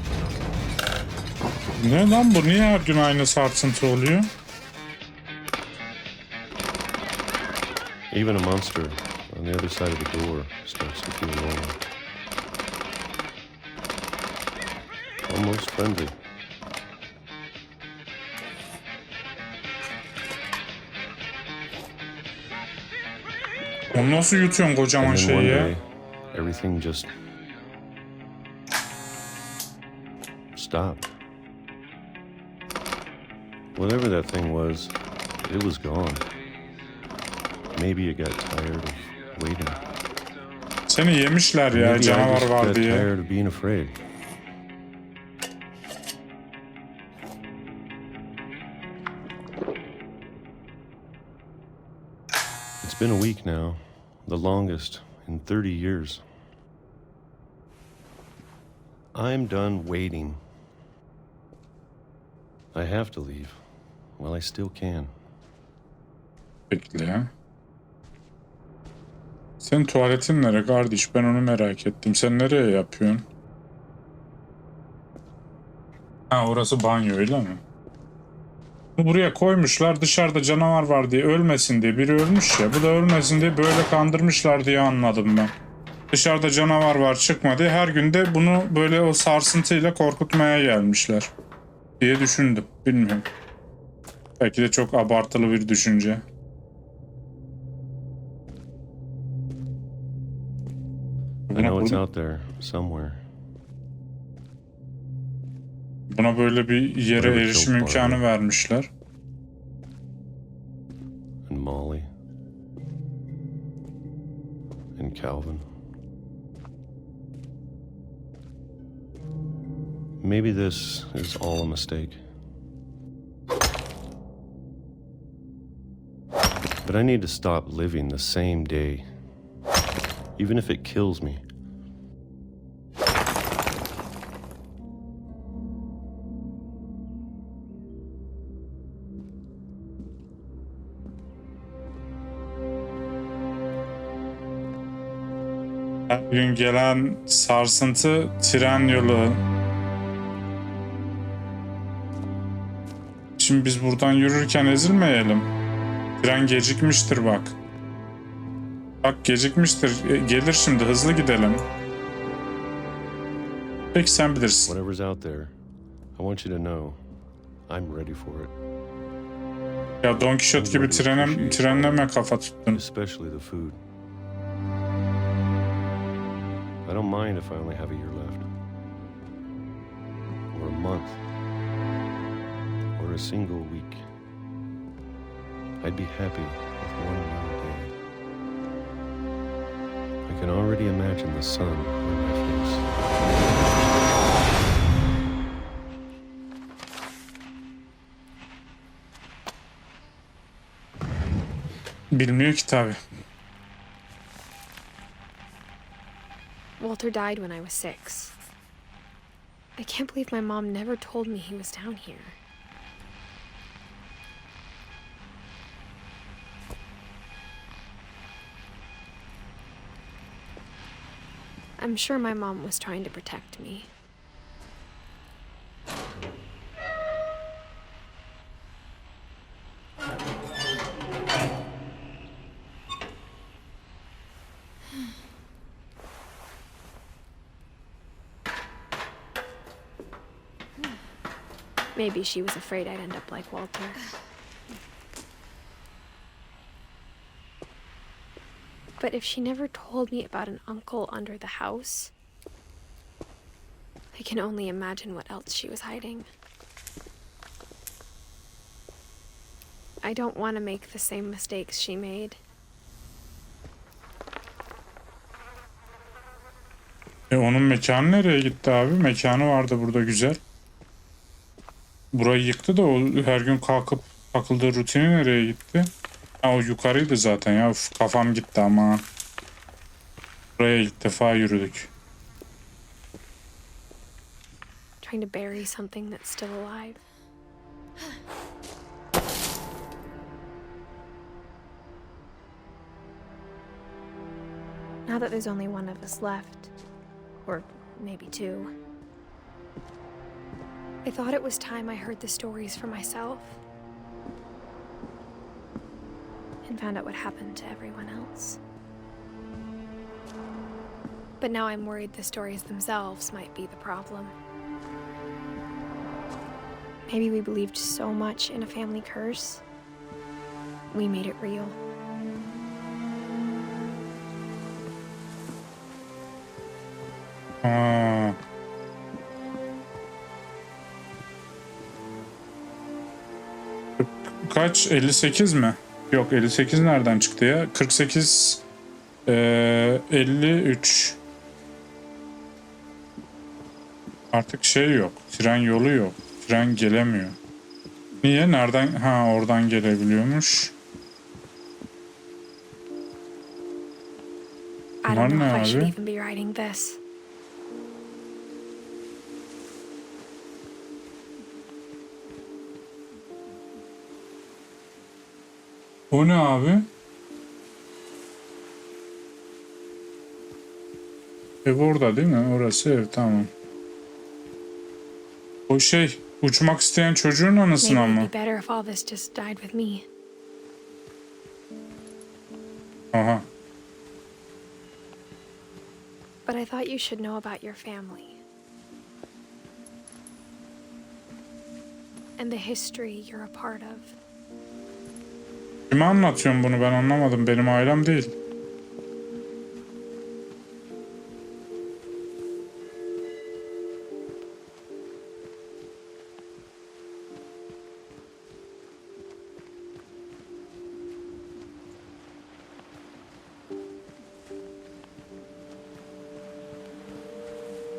[SPEAKER 1] Ne lan bu? Niye her gün aynı sarsıntı oluyor?
[SPEAKER 9] Even a monster on the other side of the door starts to feel normal. Almost friendly.
[SPEAKER 1] Onu nasıl yutuyorsun kocaman
[SPEAKER 9] And then one
[SPEAKER 1] şeyi ya?
[SPEAKER 9] day, everything just stopped. Whatever that thing was, it was gone. Maybe it got tired of waiting.
[SPEAKER 1] Seni yemişler ya,
[SPEAKER 9] Maybe I
[SPEAKER 1] canavar
[SPEAKER 9] just
[SPEAKER 1] var
[SPEAKER 9] got
[SPEAKER 1] diye.
[SPEAKER 9] tired of being afraid. It's been a week now, the longest in 30 years. I'm done waiting. I have to leave while I still can.
[SPEAKER 1] Bekle. Senin tuvaletin nere kardeş? Ben onu merak ettim. Sen nereye yapıyorsun? Ha, orası banyo öyle mi? Buraya koymuşlar, dışarıda canavar var diye, ölmesin diye. Biri ölmüş ya, bu da ölmesin diye böyle kandırmışlar diye anladım ben. Dışarıda canavar var, çıkma diye her günde bunu böyle o sarsıntıyla korkutmaya gelmişler diye düşündüm. Bilmiyorum. Belki de çok abartılı bir düşünce.
[SPEAKER 9] I know it's out there somewhere.
[SPEAKER 1] Buna böyle bir yere erişim imkanı vermişler.
[SPEAKER 9] And Molly. And Calvin. Maybe this is all a mistake. But I need to stop living the same day, even if it kills me.
[SPEAKER 1] Her gün gelen sarsıntı tren yolu. Şimdi biz buradan yürürken ezilmeyelim. Tren gecikmiştir bak. Bak gecikmiştir. Gelir şimdi, hızlı gidelim. Peki sen bilirsin.
[SPEAKER 9] Whatever's out there, I want you to know I'm ready for it.
[SPEAKER 1] Ya Don Quixote gibi trenleme kafa tuttun.
[SPEAKER 9] Especially the food. I don't mind if I only have a year left. Or a month. Or a single week. I'd be happy with one more day. I can already imagine the sun on my face.
[SPEAKER 1] Bilmiyor ki tabii.
[SPEAKER 2] Walter died when I was 6. I can't believe my mom never told me he was down here. I'm sure my mom was trying to protect me. Maybe she was afraid I'd end up like Walter. But if she never told me about an uncle under the house, I can only imagine what else she was hiding. I don't want to make the same mistakes she made.
[SPEAKER 1] Onun mekanı nereye gitti abi? Mekanı vardı burada güzel. Burayı yıktı da o her gün kalkıp takıldığı rutini nereye gitti? Ha, o yukarıydı zaten ya. Uf, kafam gitti ama. Buraya ilk defa yürüdük.
[SPEAKER 2] Trying to bury something that's still alive. Now that there's only one of us left, or maybe two, I thought it was time I heard the stories for myself and found out what happened to everyone else. But now I'm worried the stories themselves might be the problem. Maybe we believed so much in a family curse, we made it real.
[SPEAKER 1] Aa. Kaç? 58 mi? Yok, 58 nereden çıktı ya? 48 53. Artık şey yok. Tren yolu yok. Tren gelemiyor. Niye? Nereden? Ha, oradan gelebiliyormuş.
[SPEAKER 2] I don't
[SPEAKER 1] Bunlar
[SPEAKER 2] know
[SPEAKER 1] ne
[SPEAKER 2] if I should
[SPEAKER 1] abi?
[SPEAKER 2] even be writing this.
[SPEAKER 1] O ne abi? Ev orada değil mi? Orası ev, tamam. O şey, uçmak isteyen çocuğun anısına
[SPEAKER 2] Maybe
[SPEAKER 1] mı?
[SPEAKER 2] it'd be better if all this just died with me.
[SPEAKER 1] Aha.
[SPEAKER 2] But I thought you should know about your family. And the history you're a part of.
[SPEAKER 1] Kime anlatıyorsun bunu, ben anlamadım. Benim ailem değil.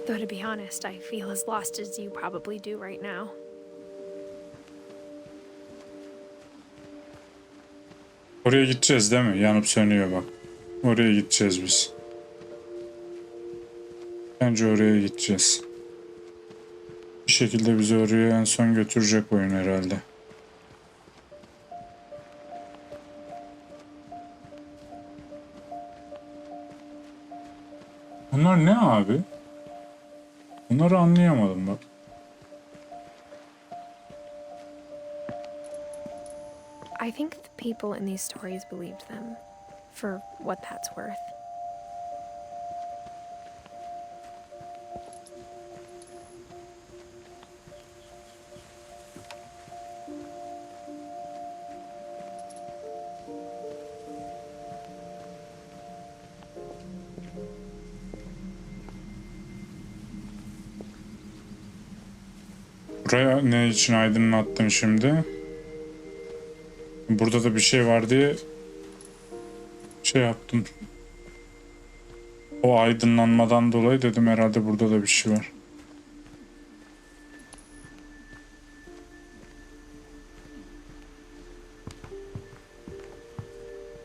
[SPEAKER 2] Though to be honest, I feel as lost as you probably do right now.
[SPEAKER 1] Oraya gideceğiz değil mi? Yanıp sönüyor bak. Oraya gideceğiz biz. Bence oraya gideceğiz. Bir şekilde bizi oraya en son götürecek oyun herhalde. Bunlar ne abi? Bunları anlayamadım bak.
[SPEAKER 2] I think the people in these stories believed them, for what that's worth.
[SPEAKER 1] Buraya ne için aydınlattın şimdi? Burada da bir şey var diye şey yaptım. O aydınlanmadan dolayı dedim herhalde burada da bir şey var.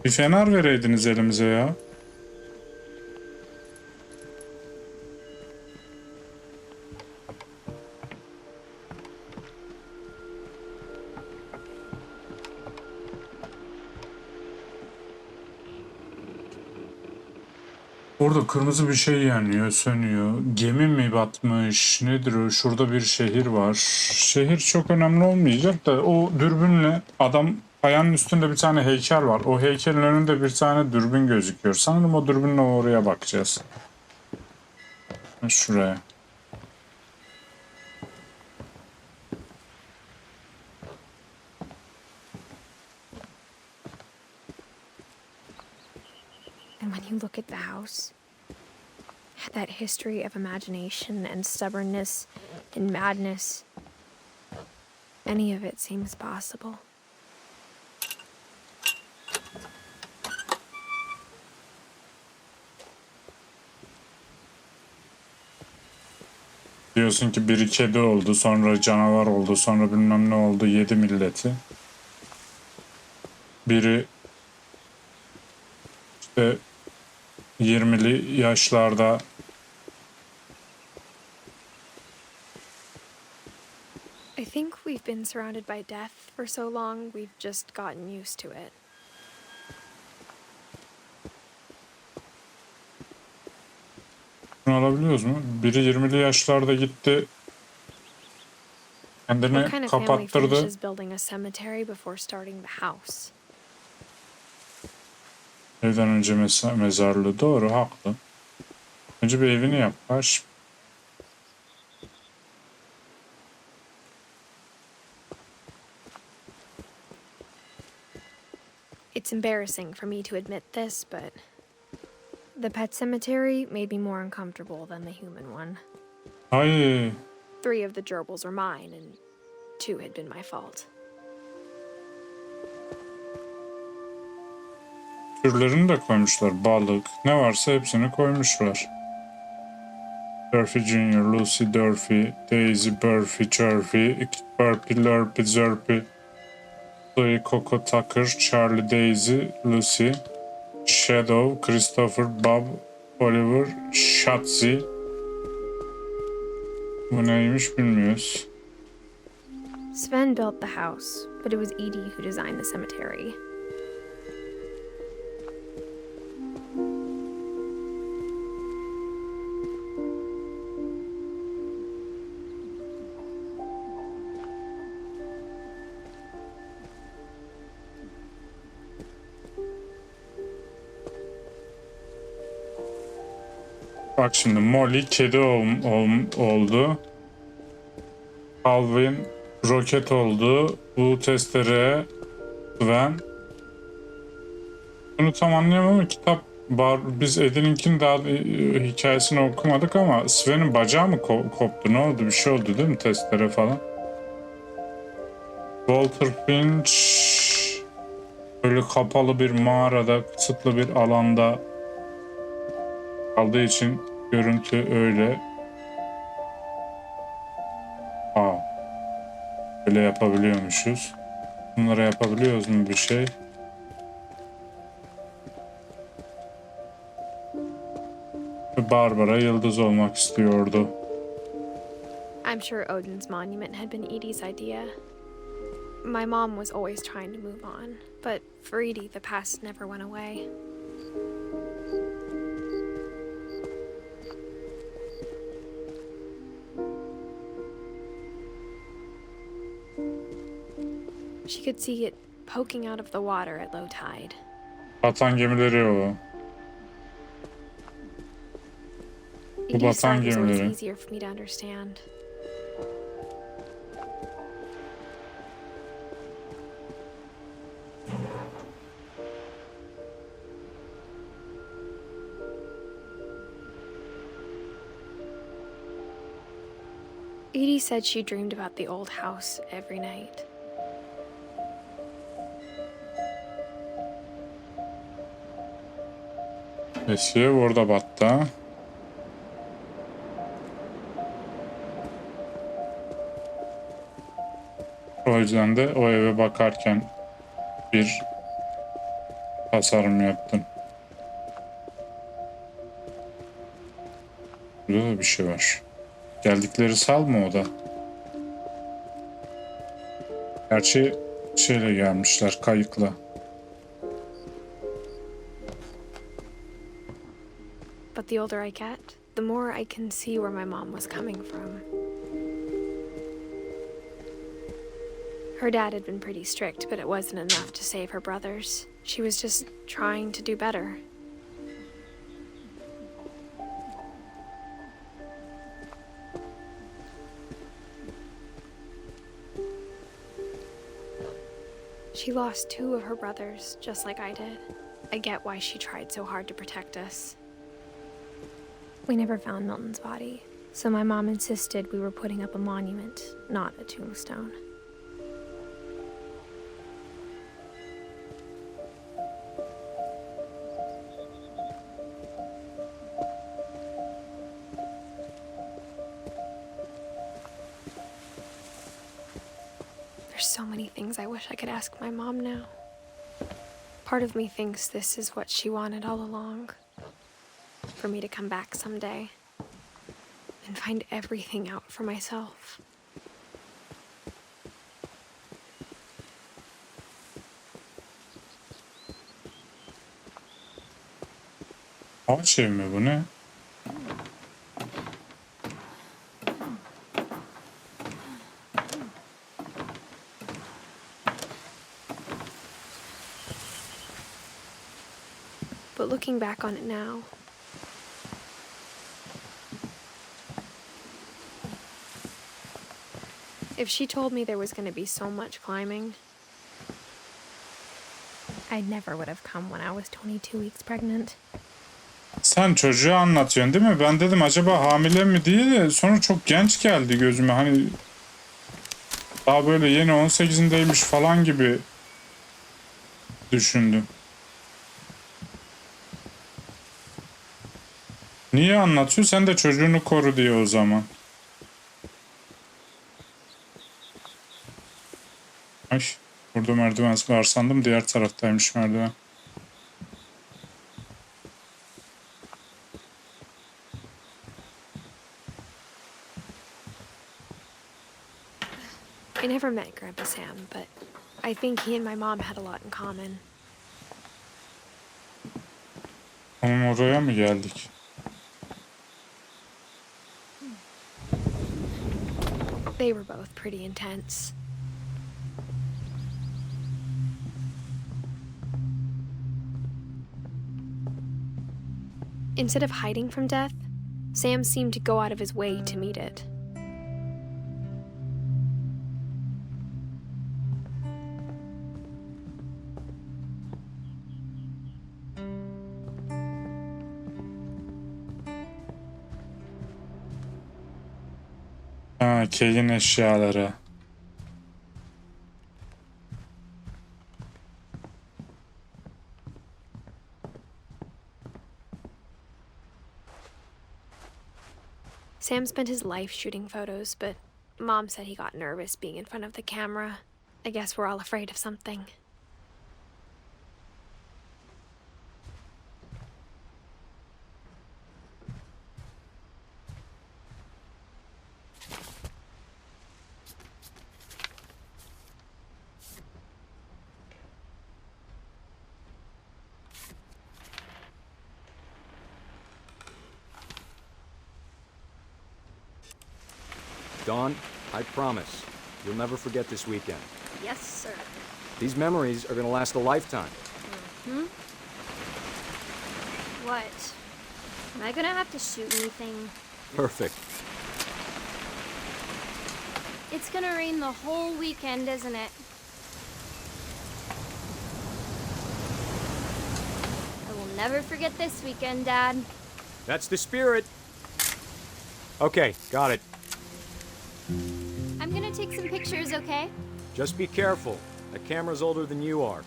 [SPEAKER 1] Bir fener vereydiniz elimize ya. Orada kırmızı bir şey yanıyor, sönüyor. Gemi mi batmış? Nedir o? Şurada bir şehir var. Şehir çok önemli olmayacak da o dürbünle adam kayanın üstünde bir tane heykel var. O heykelin önünde bir tane dürbün gözüküyor. Sanırım o dürbünle oraya bakacağız. Şuraya.
[SPEAKER 2] And when you look at the house, that history of imagination and stubbornness and madness, any of it seems possible.
[SPEAKER 1] Diyorsun ki biri kedi oldu, sonra canavar oldu, sonra bilmem ne oldu, yedi milleti. Biri işte 20'li yaşlarda
[SPEAKER 2] I think we've been surrounded by death for so long, we've just gotten used to it.
[SPEAKER 1] bunu alabiliyoruz mu? Biri 20'li yaşlarda gitti. Kendini
[SPEAKER 2] What kind of family
[SPEAKER 1] kapattırdı.
[SPEAKER 2] finishes building a cemetery before starting the house?
[SPEAKER 1] Evden önce mezarlığı. Doğru, haklı. Önce bir evini yap. Kaç.
[SPEAKER 2] It's embarrassing for me to admit this, but the pet cemetery made me more uncomfortable than the human one.
[SPEAKER 1] Ay.
[SPEAKER 2] 3 of the gerbils were mine, and 2 had been my fault.
[SPEAKER 1] Türlerini de koymuşlar. Balık. Ne varsa hepsini koymuşlar. Durfee Jr., Lucy Durfee, Daisy Burfee, Churfee, Burpee, Lurpee, Zurpee, Zoe, Coco, Tucker, Charlie, Daisy, Lucy, Shadow, Christopher, Bob, Oliver, Shotzi. Bu neymiş bilmiyoruz.
[SPEAKER 2] Sven built the house, but it was Edie who designed the cemetery.
[SPEAKER 1] Bak şimdi Molly kedi oldu. Calvin roket oldu. Bu testere Sven. Bunu tam anlayamam ama kitap biz Edith'in daha hikayesini okumadık ama Sven'in bacağı mı koptu? Ne oldu? Bir şey oldu değil mi? Testere falan. Walter Finch böyle kapalı bir mağarada, kısıtlı bir alanda kaldığı için görüntü öyle. Böyle yapabiliyormuşuz. Bunlara yapabiliyoruz mu bir şey? Barbara yıldız olmak istiyordu.
[SPEAKER 2] I'm sure Odin's monument had been Edie's idea. My mom was always trying to move on, but for Edie, the past never went away. She could see it poking out of the water at low tide.
[SPEAKER 1] Batan gemileri o. Bu
[SPEAKER 2] Edie's
[SPEAKER 1] batan
[SPEAKER 2] side was always
[SPEAKER 1] gemileri.
[SPEAKER 2] easier for me to understand. Edie said she dreamed about the old house every night.
[SPEAKER 1] Eski ev orada battı. O yüzden de o eve bakarken bir tasarım yaptım. Burada da bir şey var. Geldikleri sal mı o da? Gerçi şeyle gelmişler, kayıkla.
[SPEAKER 2] But the older I get, the more I can see where my mom was coming from. Her dad had been pretty strict, but it wasn't enough to save her brothers. She was just trying to do better. She lost 2 of her brothers, just like I did. I get why she tried so hard to protect us. We never found Milton's body, so my mom insisted we were putting up a monument, not a tombstone. There's so many things I wish I could ask my mom now. Part of me thinks this is what she wanted all along. For me to come back someday and find everything out for myself.
[SPEAKER 1] Ağaç ev mi bu, ne?
[SPEAKER 2] But looking back on it now, if she told me there was going to be so much climbing, I never would have come when I was 22 weeks pregnant.
[SPEAKER 1] Sen çocuğu anlatıyorsun değil mi? Ben dedim acaba hamile mi diye de sonra çok genç geldi gözüme. Hani daha böyle yeni 18'indeymiş falan gibi düşündüm. Niye anlatıyor? Sen de çocuğunu koru diye o zaman. Ay, burada merdiven var sandım. Diğer taraftaymış merdiven.
[SPEAKER 2] I never met Grandpa Sam, but I think he and my mom had a lot in common.
[SPEAKER 1] Onun oraya mı geldik?
[SPEAKER 2] They were both pretty intense. Instead of hiding from death, Sam seemed to go out of his way to meet it.
[SPEAKER 1] Ha, Kay'in eşyaları.
[SPEAKER 2] Sam spent his life shooting photos, but Mom said he got nervous being in front of the camera. I guess we're all afraid of something.
[SPEAKER 10] Dawn, I promise, you'll never forget this weekend.
[SPEAKER 5] Yes, sir.
[SPEAKER 10] These memories are gonna last a lifetime.
[SPEAKER 5] What? Am I gonna have to shoot anything?
[SPEAKER 10] Perfect.
[SPEAKER 5] It's gonna rain the whole weekend, isn't it? I will never forget this weekend, Dad.
[SPEAKER 10] That's the spirit. Okay, got it.
[SPEAKER 5] I'm gonna take some pictures, okay?
[SPEAKER 10] Just be careful. That camera's older than you are.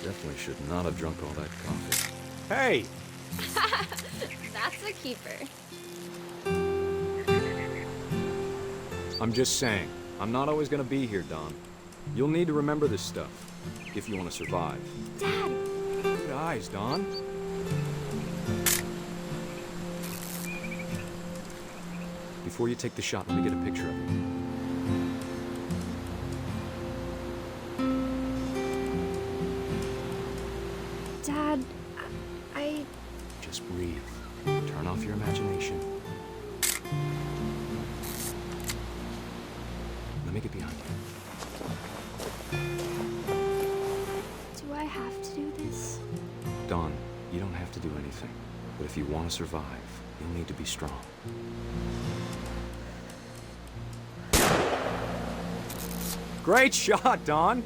[SPEAKER 10] Definitely should not have drunk all that coffee. Hey!
[SPEAKER 5] That's a keeper.
[SPEAKER 10] I'm just saying, I'm not always gonna be here, Don. You'll need to remember this stuff, if you want to survive.
[SPEAKER 5] Dad!
[SPEAKER 10] Good eyes, Don. Before you take the shot, let me get a picture of you.
[SPEAKER 2] Dad, I...
[SPEAKER 10] Just breathe. Turn off your imagination. Let me get behind you.
[SPEAKER 5] Do I have to do this?
[SPEAKER 10] Don, you don't have to do anything. But if you want to survive, you'll need to be strong. Great shot, Don!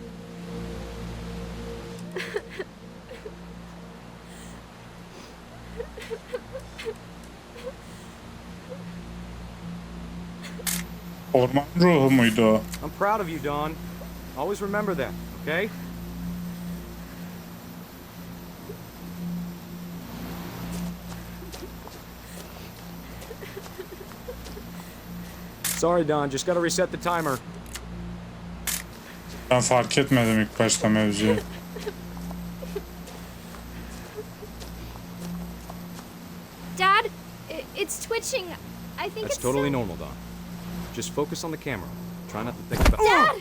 [SPEAKER 1] Orman ruhu muydu o?
[SPEAKER 10] I'm proud of you, Don. Always remember that, okay? Sorry, Don. Just gotta reset the timer.
[SPEAKER 1] Ben fark etmedim ilk başta mevzuyu.
[SPEAKER 5] Dad, it's twitching. I think
[SPEAKER 10] That's
[SPEAKER 5] it's
[SPEAKER 10] totally normal, Don. Just focus on the camera. Try not to think about...
[SPEAKER 5] Dad!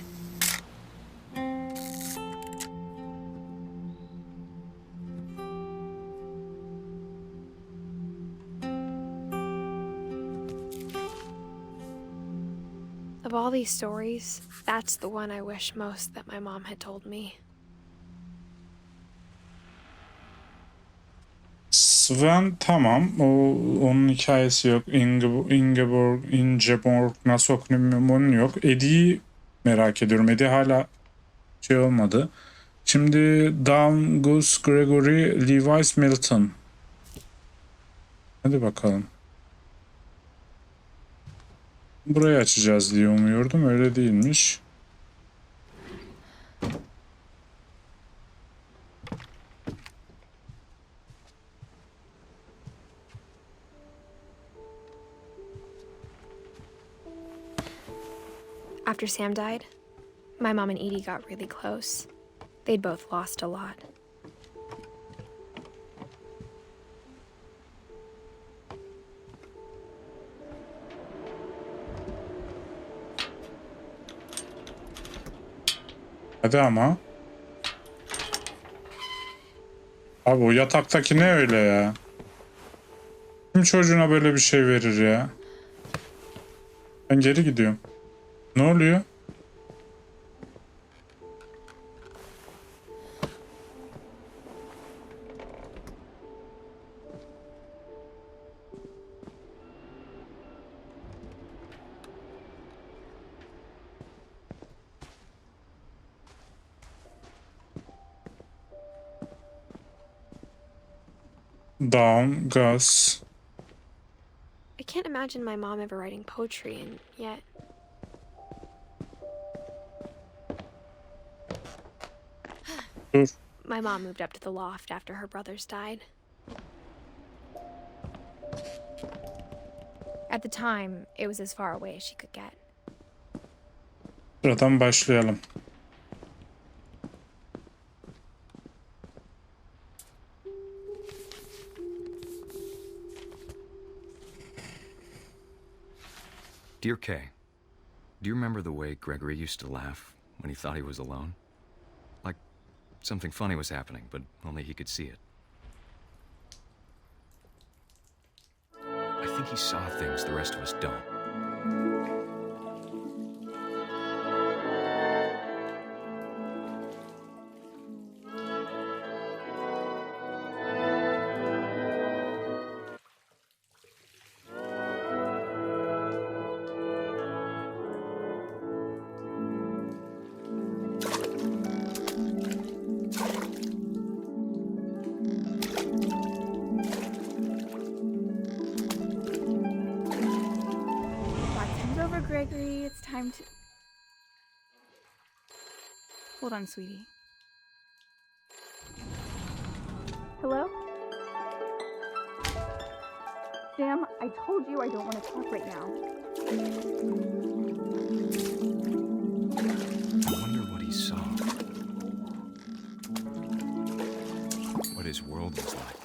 [SPEAKER 2] Of all these stories, that's the one I wish most that my mom had told me.
[SPEAKER 1] Sven tamam. Onun hikayesi yok. Ingeborg nasıl okunuyor bilmiyorum, onun yok. Eddie'yi merak ediyorum. Eddie hala şey olmadı. Şimdi Dawn, Gus, Gregory, Levi's, Milton. Hadi bakalım. Burayı açacağız diye umuyordum. Öyle değilmiş.
[SPEAKER 2] After Sam died, my mom and Edie got really close. They'd both lost a lot.
[SPEAKER 1] Hadi ama. Abi o yataktaki ne öyle ya? Kim çocuğuna böyle bir şey verir ya? Ben geri gidiyorum. Ne oluyor? Down, Gus.
[SPEAKER 2] I can't imagine my mom ever writing poetry, and yet...
[SPEAKER 1] Dur.
[SPEAKER 2] My mom moved up to the loft after her brothers died. At the time, it was as far away as she could get.
[SPEAKER 1] Sıradan başlayalım.
[SPEAKER 10] Dear Kay, do you remember the way Gregory used to laugh when he thought he was alone? Like something funny was happening, but only he could see it. I think he saw things the rest of us don't.
[SPEAKER 11] Gregory, it's time to... Hold on, sweetie. Hello? Sam, I told you I don't want to talk right now.
[SPEAKER 10] I wonder what he saw. What his world was like.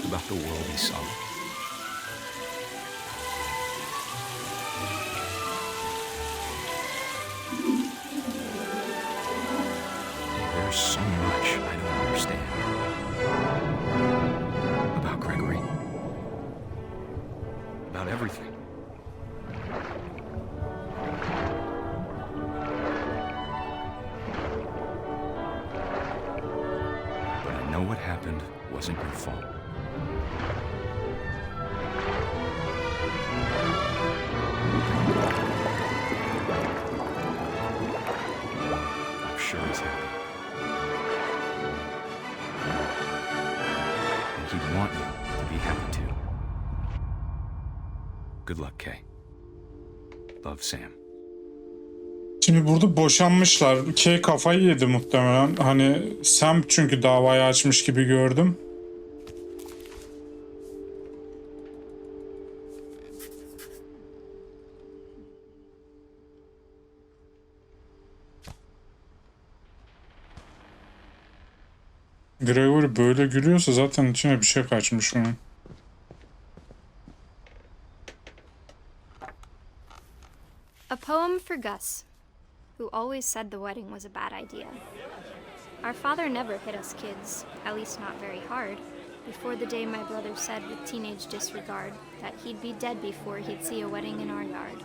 [SPEAKER 10] About the world he saw. There's so much I don't understand about Gregory, about everything. But I know what happened wasn't your fault. I'm sure he's happy. And he'd want you to be happy too. Good luck, Kay. Love, Sam.
[SPEAKER 1] Şimdi burada boşanmışlar. Kay kafayı yedi muhtemelen. Hani Sam çünkü davayı açmış gibi gördüm. Gregory böyle gülüyorsa zaten içine bir şey kaçmış onun.
[SPEAKER 12] A poem for Gus, who always said the wedding was a bad idea. Our father never hit us kids, at least not very hard, before the day my brother said with teenage disregard that he'd be dead before he'd see a wedding in our yard.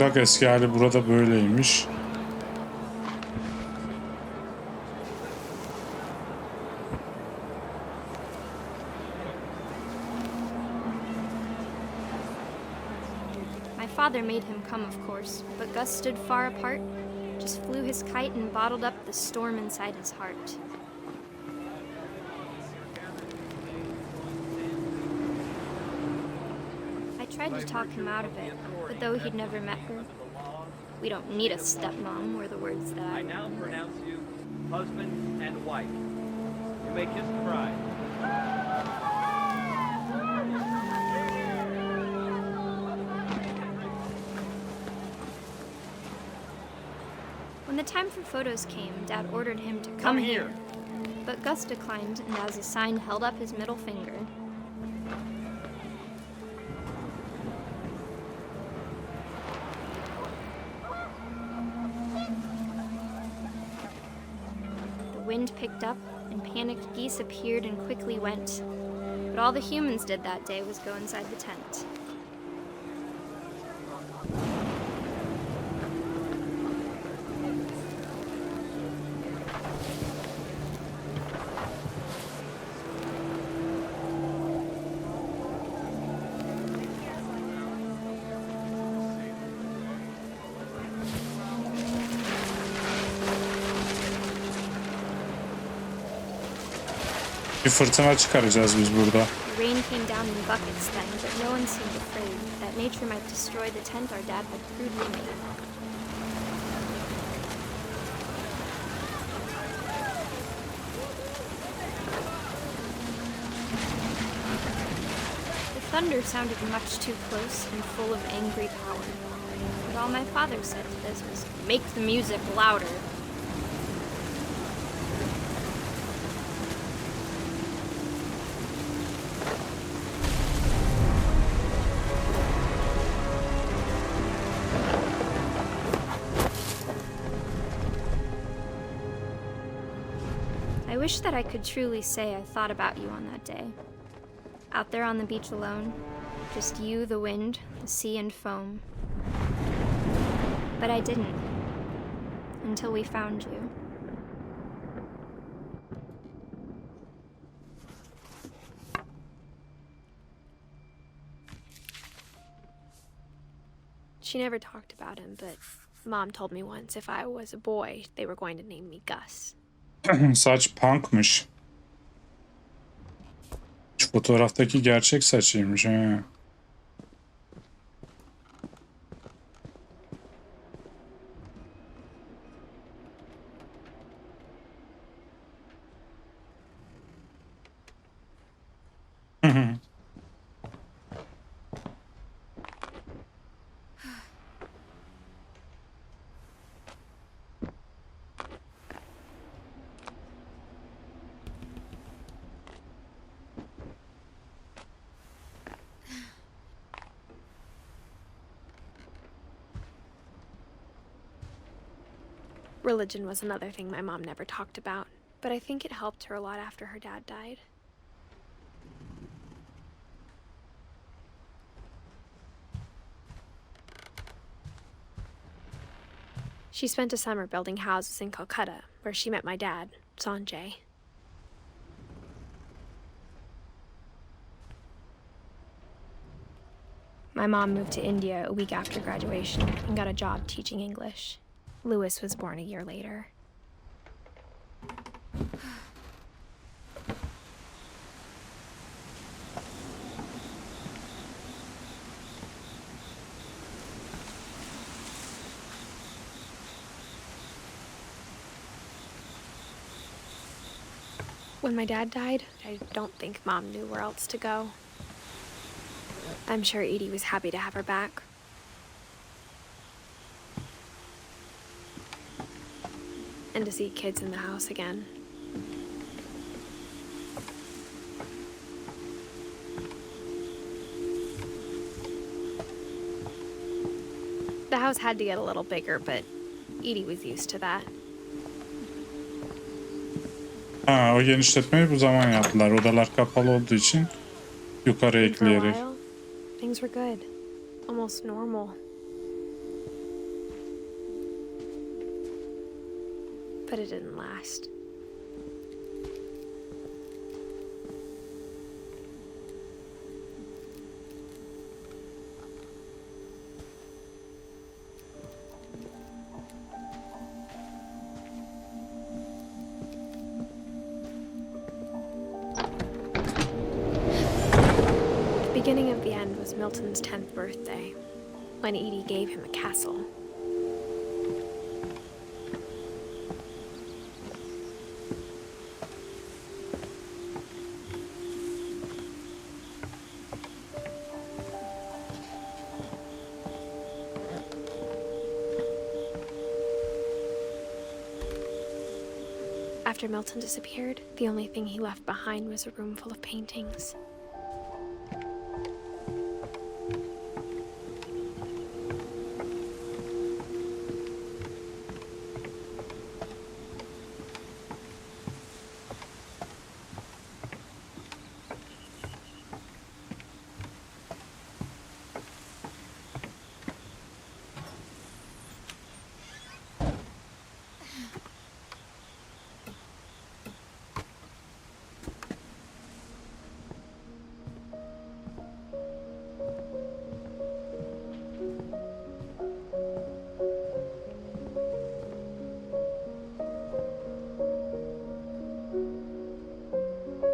[SPEAKER 1] Bak eski hali burada böyleymiş.
[SPEAKER 12] My father made him come, of course, but Gus stood far apart, just flew his kite and bottled up the storm inside his heart. I tried to talk him out of it, but though he'd never met her, we don't need a stepmom were the words that I
[SPEAKER 13] now pronounce you husband and wife. You may kiss the bride.
[SPEAKER 12] When the time for photos came, Dad ordered him to come here. But Gus declined and as a sign held up his middle finger. The wind picked up and panicked geese appeared and quickly went. But all the humans did that day was go inside the tent.
[SPEAKER 1] Bir fırtına çıkaracağız biz burada.
[SPEAKER 12] The rain came down in buckets then, but no one seemed afraid that nature might destroy the tent our dad had crudely made. The thunder sounded much too close and full of angry power. But all my father said to this was, "Make the music louder." I wish that I could truly say I thought about you on that day. Out there on the beach alone, just you, the wind, the sea, and foam. But I didn't, until we found you.
[SPEAKER 2] She never talked about him, but Mom told me once if I was a boy, they were going to name me Gus.
[SPEAKER 1] Saç punkmış. Şu fotoğraftaki gerçek saçıymış he.
[SPEAKER 2] Religion was another thing my mom never talked about, but I think it helped her a lot after her dad died. She spent a summer building houses in Calcutta, where she met my dad, Sanjay. My mom moved to India a week after graduation and got a job teaching English. Louis was born a year later. When my dad died, I don't think Mom knew where else to go. I'm sure Edie was happy to have her back. And to see kids in the house again. The house had to get a little bigger, but Edie was used to that.
[SPEAKER 1] Ha, o genişletmeyi bu zaman yaptılar. Odalar kapalı olduğu için yukarı
[SPEAKER 2] For a
[SPEAKER 1] ekleyerek.
[SPEAKER 2] while, things were good. Almost normal. But it didn't last. The beginning of the end was Milton's 10th birthday, when Edie gave him a castle. After Milton disappeared, the only thing he left behind was a room full of paintings.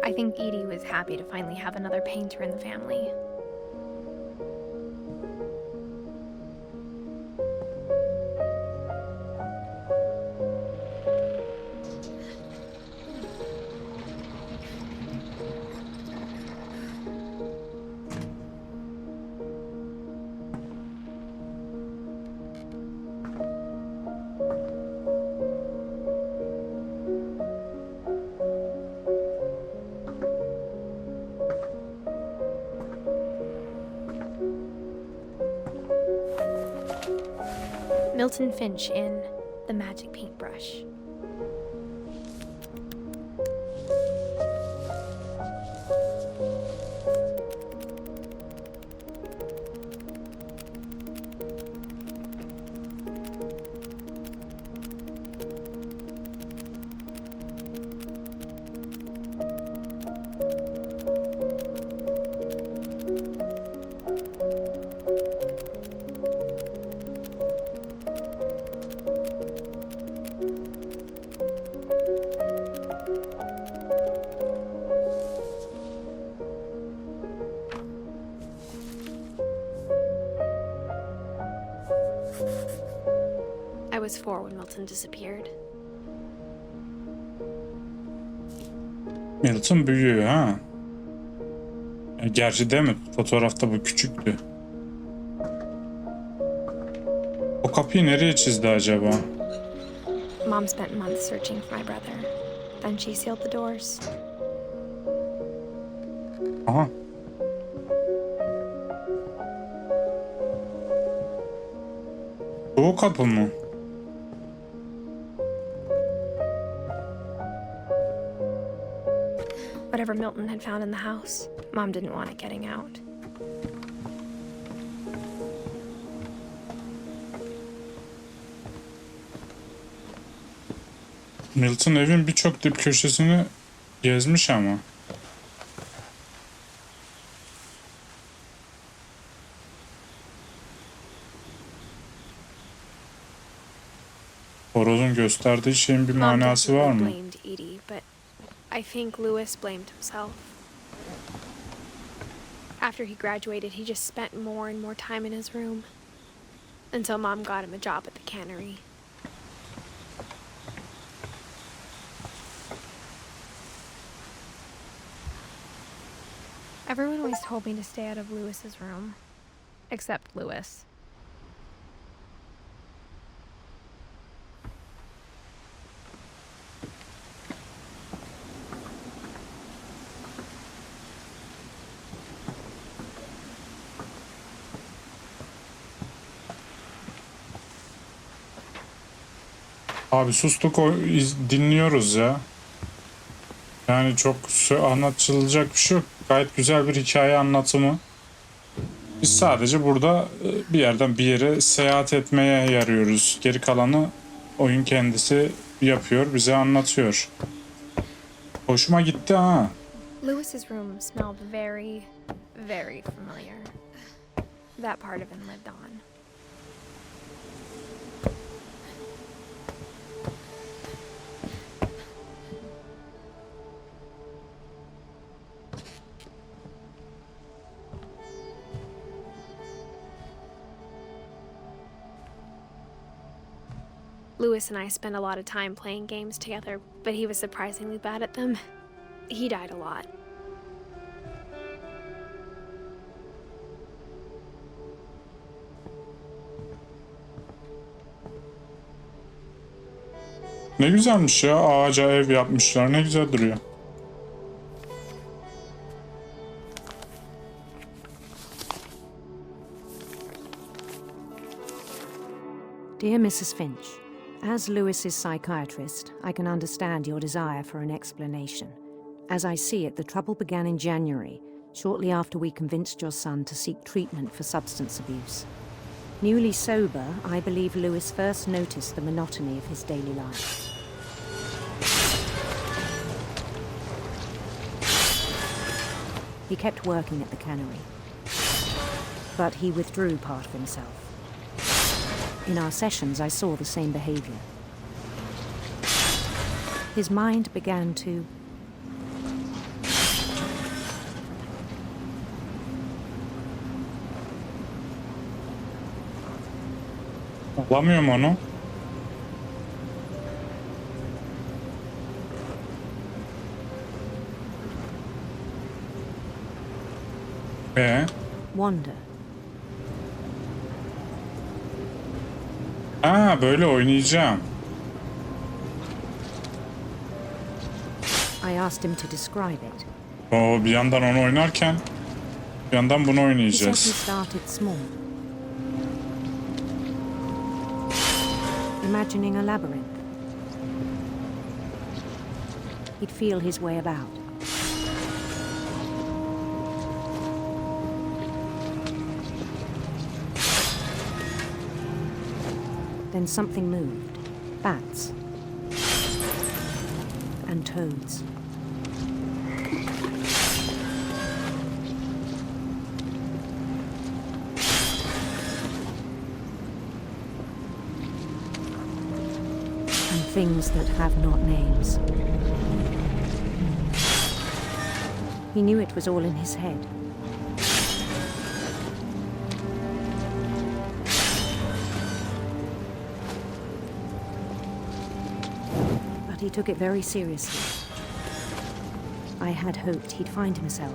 [SPEAKER 2] I think Edie was happy to finally have another painter in the family. Milton Finch in The Magic Paintbrush. I was 4 when Milton disappeared.
[SPEAKER 1] Milton büyüyor ha. Gerçi değil mi? Fotoğrafta bu küçüktü. O kapıyı nereye çizdi acaba?
[SPEAKER 2] Mom spent months searching for my brother. Then she sealed the doors.
[SPEAKER 1] Aha. Bu o kapı mı?
[SPEAKER 2] Whatever Milton had found in the house, Mom didn't want it getting out.
[SPEAKER 1] Milton evin birçok dip köşesini gezmiş ama. Horoz'un gösterdiği şeyin bir manası var mı?
[SPEAKER 2] Blamed Edie, but I think Lewis blamed himself. After he graduated, he just spent more and more time in his room. Until Mom got him a job at the cannery. Everyone always told me to stay out of Lewis's room. Except Lewis.
[SPEAKER 1] Abi sustuk, dinliyoruz ya. Yani çok anlatılacak bir şey yok. Gayet güzel bir hikaye anlatımı. Biz sadece burada bir yerden bir yere seyahat etmeye yarıyoruz. Geri kalanı oyun kendisi yapıyor, bize anlatıyor. Hoşuma gitti ha.
[SPEAKER 2] Lewis's room smelled very, very familiar. That part of him lived on. Lewis and I spent a lot of time playing games together, but he was surprisingly bad at them. He died a lot.
[SPEAKER 1] Ne güzelmiş ya, ağaca ev yapmışlar, ne güzel duruyor.
[SPEAKER 14] Dear Mrs. Finch, as Lewis's psychiatrist, I can understand your desire for an explanation. As I see it, the trouble began in January, shortly after we convinced your son to seek treatment for substance abuse. Newly sober, I believe Lewis first noticed the monotony of his daily life. He kept working at the cannery, but he withdrew part of himself. In our sessions, I saw the same behavior. His mind began to
[SPEAKER 1] Alamıyorum onu.
[SPEAKER 14] wander.
[SPEAKER 1] Ha, böyle oynayacağım.
[SPEAKER 14] I asked him to describe it.
[SPEAKER 1] O bir yandan onu oynarken bir yandan bunu
[SPEAKER 14] He said he
[SPEAKER 1] oynayacağız.
[SPEAKER 14] started small, imagining a labyrinth. He'd feel his way about. Then something moved. Bats. And toads. And things that have not names. He knew it was all in his head. But he took it very seriously. I had hoped he'd find himself.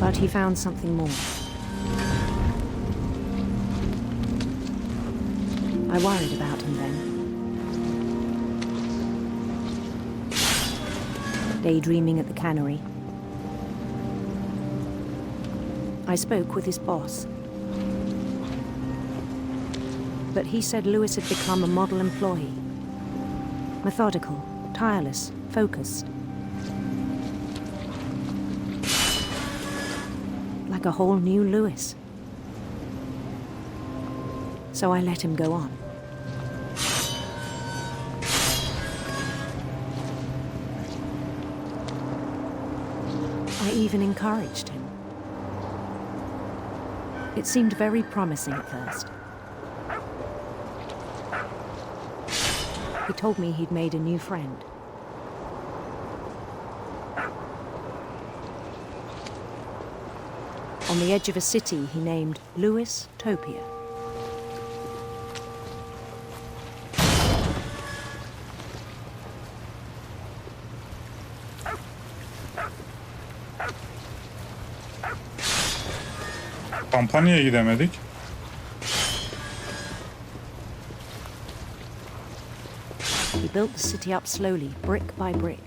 [SPEAKER 14] But he found something more. I worried about him then. Daydreaming at the cannery. I spoke with his boss. But he said Lewis had become a model employee. Methodical, tireless, focused. Like a whole new Lewis. So I let him go on. I even encouraged him. It seemed very promising at first. He told me he'd made a new friend. On the edge of a city he named Lewis Topia.
[SPEAKER 1] Kampanyaya gidemedik.
[SPEAKER 14] He built the city up slowly, brick by brick.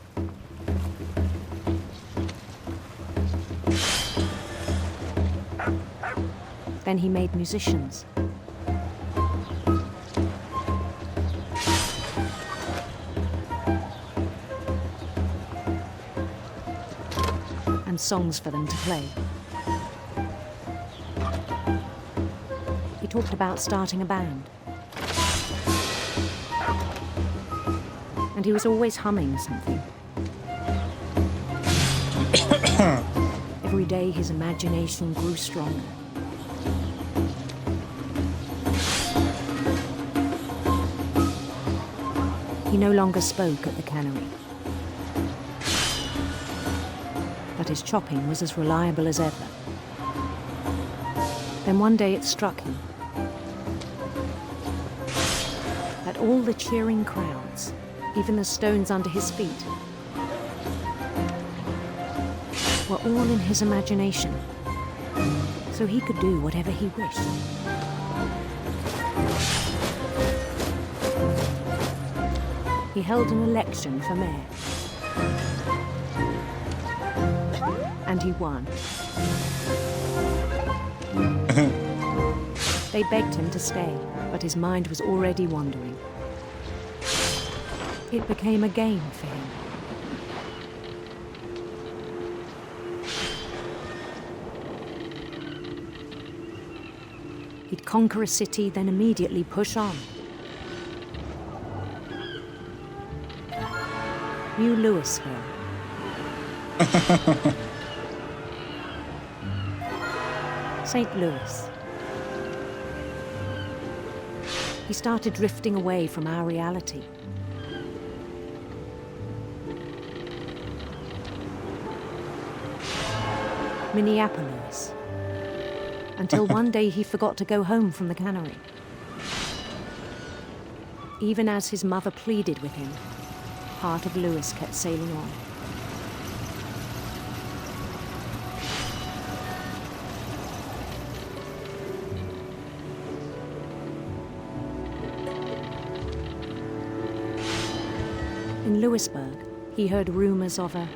[SPEAKER 14] Then he made musicians. And songs for them to play. He talked about starting a band. And he was always humming something. Every day his imagination grew stronger. He no longer spoke at the cannery. But his chopping was as reliable as ever. Then one day it struck him that all the cheering crowds, even the stones under his feet, were all in his imagination, so he could do whatever he wished. He held an election for mayor. And he won. They begged him to stay, but his mind was already wandering. It became a game for him. He'd conquer a city, then immediately push on. New Louisville. St. Louis. He started drifting away from our reality. Minneapolis. Until one day he forgot to go home from the cannery. Even as his mother pleaded with him, part of Louis kept sailing on. In Louisburg, he heard rumors of a...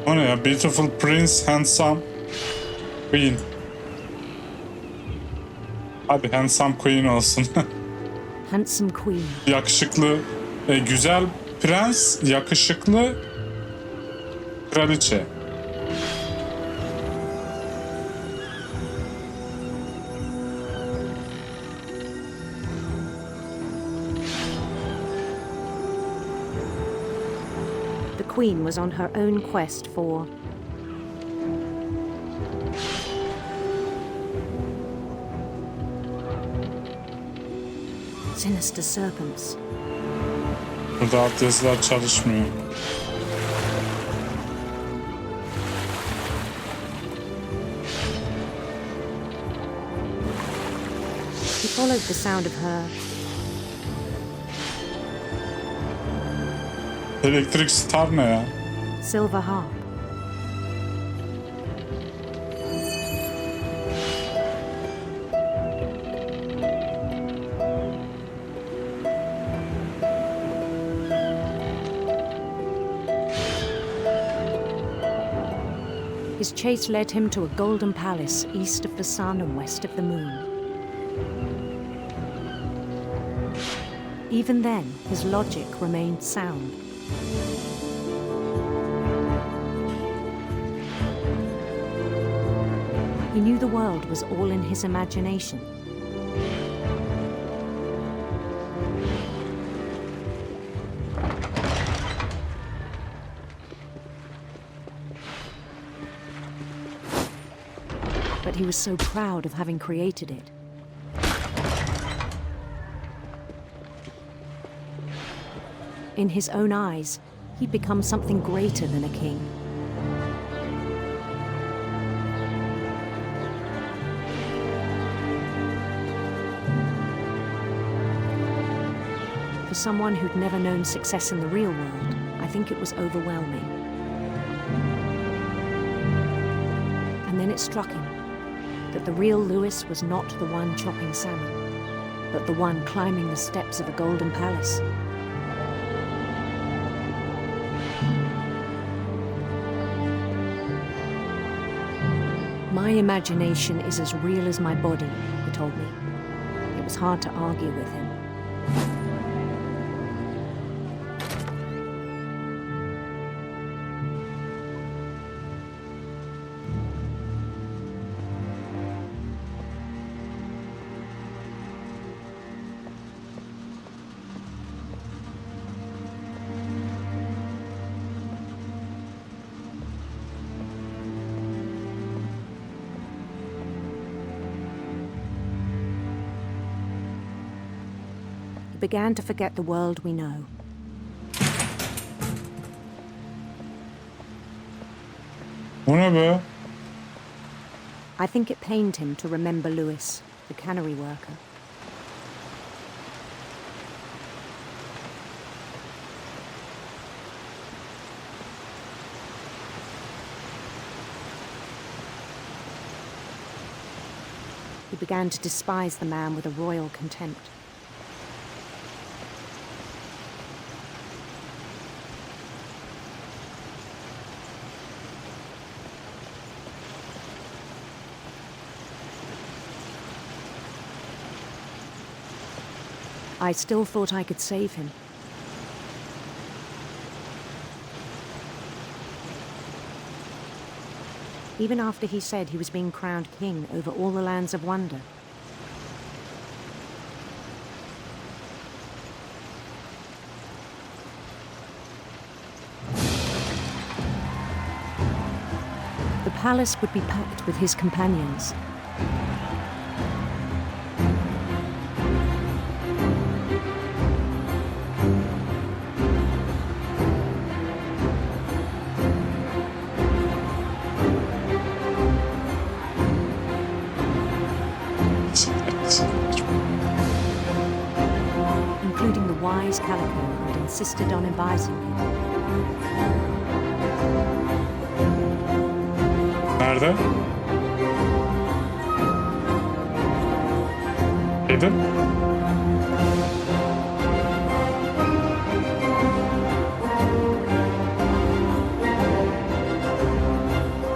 [SPEAKER 1] O ne ya? Beautiful Prince, Handsome Queen. Hadi Handsome Queen olsun.
[SPEAKER 14] Handsome Queen.
[SPEAKER 1] Yakışıklı, güzel prens, yakışıklı kraliçe.
[SPEAKER 14] The Queen was on her own quest for... sinister serpents.
[SPEAKER 1] Burada alt yazılar çalışmıyor.
[SPEAKER 14] He followed the sound of her...
[SPEAKER 1] Elektrik star ne ya?
[SPEAKER 14] silver harp. His chase led him to a golden palace east of the sun and west of the moon. Even then, his logic remained sound. He knew the world was all in his imagination. But he was so proud of having created it. In his own eyes, he'd become something greater than a king. For someone who'd never known success in the real world, I think it was overwhelming. Then it struck him that the real Lewis was not the one chopping salmon, but the one climbing the steps of a golden palace. My imagination is as real as my body, he told me. It was hard to argue with him. Began to forget the world we know.
[SPEAKER 1] Bu ne be?
[SPEAKER 14] I think it pained him to remember Lewis, the cannery worker. He began to despise the man with a royal contempt. I still thought I could save him. Even after he said he was being crowned king over all the lands of wonder. The palace would be packed with his companions. Including the wise Calico who had insisted on advising him.
[SPEAKER 1] Nerede? Edith?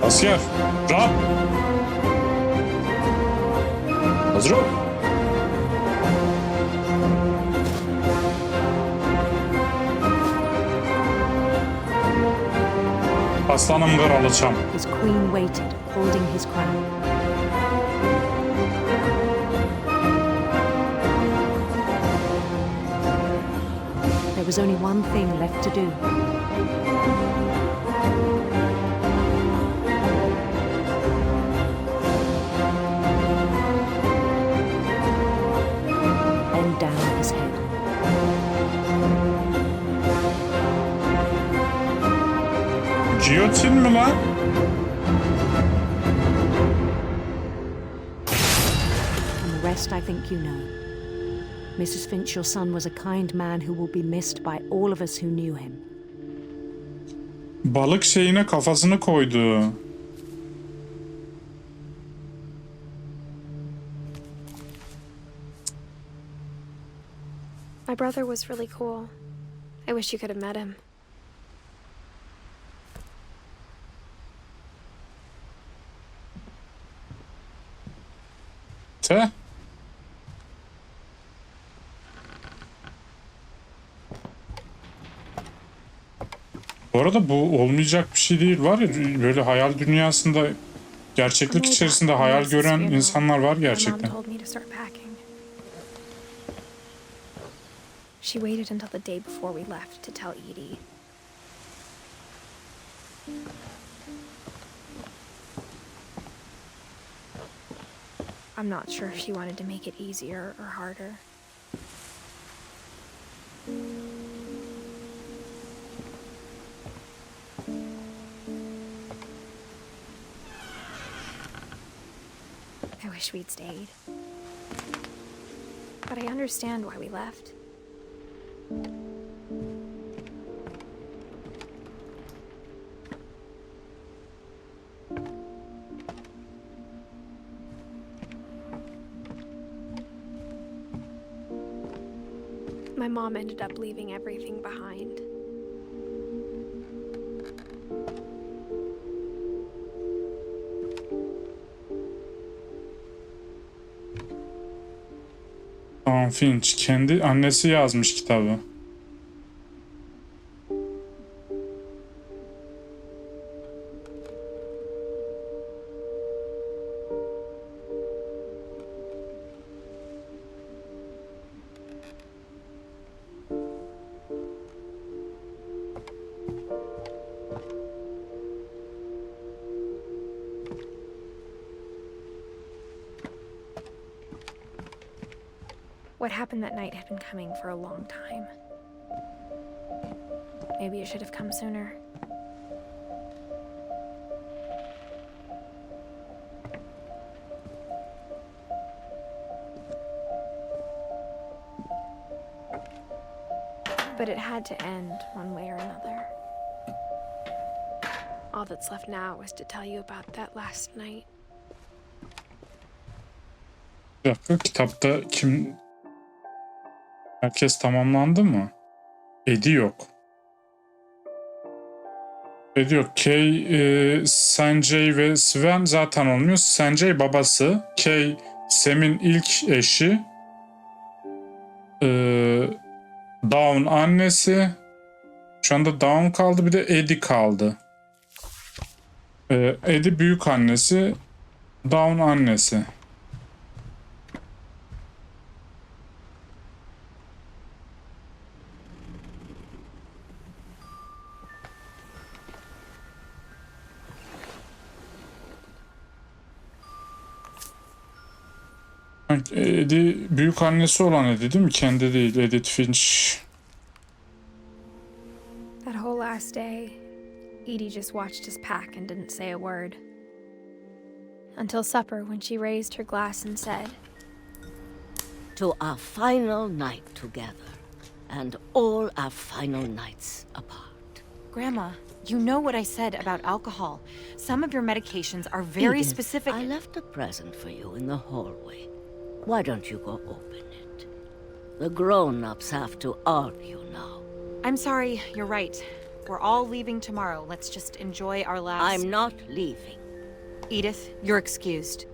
[SPEAKER 1] Asker, rahat. Hazır ol. Aslanım kraliçem.
[SPEAKER 14] His queen waited, holding his crown. There was only one thing left to do. Bend down his head.
[SPEAKER 1] Giyotin mi lan?
[SPEAKER 14] And the rest I think you know. Mrs. Finch, your son was a kind man who will be missed by all of us who knew him.
[SPEAKER 1] Balık şeyine kafasını koydu.
[SPEAKER 2] My brother was really cool. I wish you could have met him.
[SPEAKER 1] Te? Bu arada bu olmayacak bir şey değil, var ya, böyle hayal dünyasında, gerçeklik içerisinde hayal gören insanlar var gerçekten.
[SPEAKER 2] She waited until the day before we left to tell Edie. I'm not sure if she wanted to make it easier or harder. I wish we'd stayed. But I understand why we left. My mom ended up leaving everything behind.
[SPEAKER 1] Finch kendi annesi yazmış kitabı.
[SPEAKER 2] What happened that night had been coming for a long time. Maybe it should have come sooner. But it had to end one way or another. All that's left now is to tell you about that last night.
[SPEAKER 1] Bir dakika, kitapta kim... Herkes tamamlandı mı? Eddie yok. Eddie yok. Kay, Sanjay ve Sven zaten olmuyor. Sanjay babası. Kay, Sam'in ilk eşi. Dawn annesi. Şu anda Dawn kaldı. Bir de Eddie kaldı. Eddie büyük annesi. Dawn annesi. Eddie büyük annesi olan Eddie değil mi? Kendi değil. Edith Finch.
[SPEAKER 2] That whole last day, Edie just watched us pack and didn't say a word. Until supper, when she raised her glass and said,
[SPEAKER 15] "To our final night together, and all our final nights apart."
[SPEAKER 16] Grandma, you know what I said about alcohol. Some of your medications are very
[SPEAKER 15] Edith,
[SPEAKER 16] specific.
[SPEAKER 15] I left a present for you in the hallway. Why don't you go open it? The grown-ups have to argue now.
[SPEAKER 16] I'm sorry, you're right. We're all leaving tomorrow. Let's just enjoy our last...
[SPEAKER 15] I'm not leaving.
[SPEAKER 16] Edith, you're excused.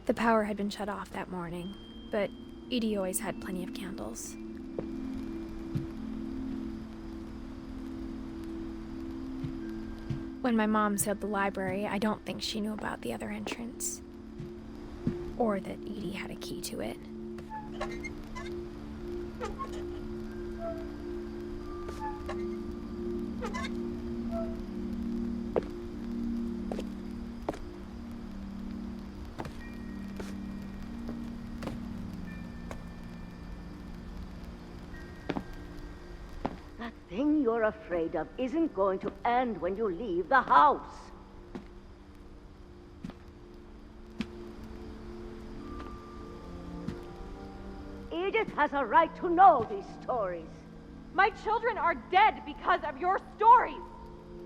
[SPEAKER 2] The power had been shut off that morning, but Edie always had plenty of candles. When my mom sealed the library, I don't think she knew about the other entrance. Or that Edie had a key to it.
[SPEAKER 15] That thing you're afraid of isn't going to end when you leave the house. Edith has a right to know these stories.
[SPEAKER 11] My children are dead because of your stories.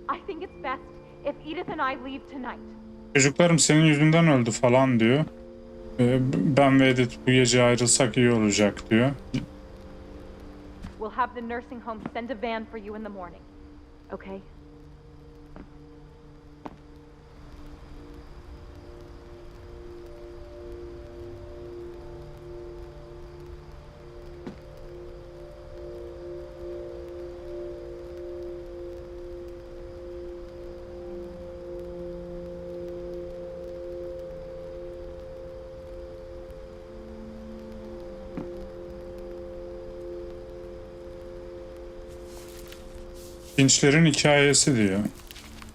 [SPEAKER 11] I think it's best if Edith and I leave tonight.
[SPEAKER 1] Çocuklarım senin yüzünden öldü falan diyor. Ben ve Edith bu gece ayrılsak iyi olacak diyor.
[SPEAKER 11] We'll have the nursing home send a van for you in the morning. Okay?
[SPEAKER 1] Finch'lerin hikâyesi diyor.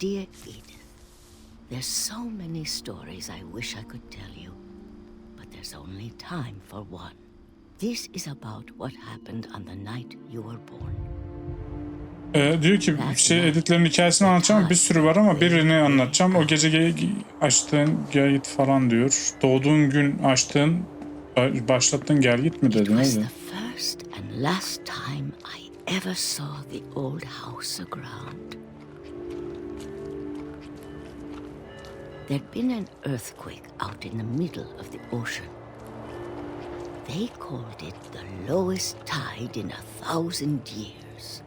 [SPEAKER 15] Dear Edith, there's so many stories I wish I could tell you, but there's only time for one. This is about what happened on the night you were born.
[SPEAKER 1] Diyor ki Edith'lerin hikayesini anlatacağım, bir sürü var ama birini anlatacağım. O gece açtığın gel git falan diyor. Doğduğun gün açtığın, başlattığın gel git mi dedi?
[SPEAKER 15] It was the first and last time I ever saw the old house aground. There'd been an earthquake out in the middle of the ocean. They called it the lowest tide in 1,000 years.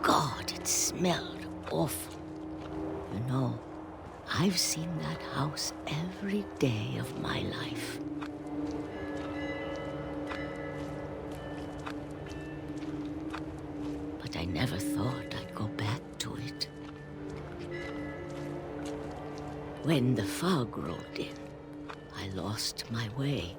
[SPEAKER 15] God, it smelled awful. You know, I've seen that house every day of my life. But I never thought I'd go back to it. When the fog rolled in, I lost my way.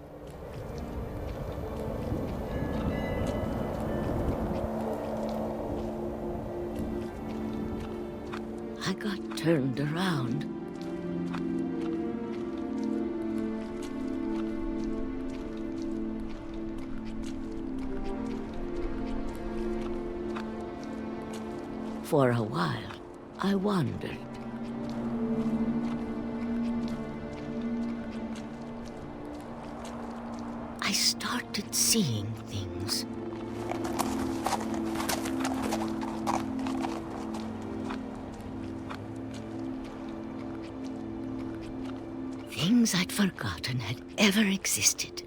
[SPEAKER 15] I got turned around. For a while, I wandered. I started seeing things. Things I'd forgotten had ever existed.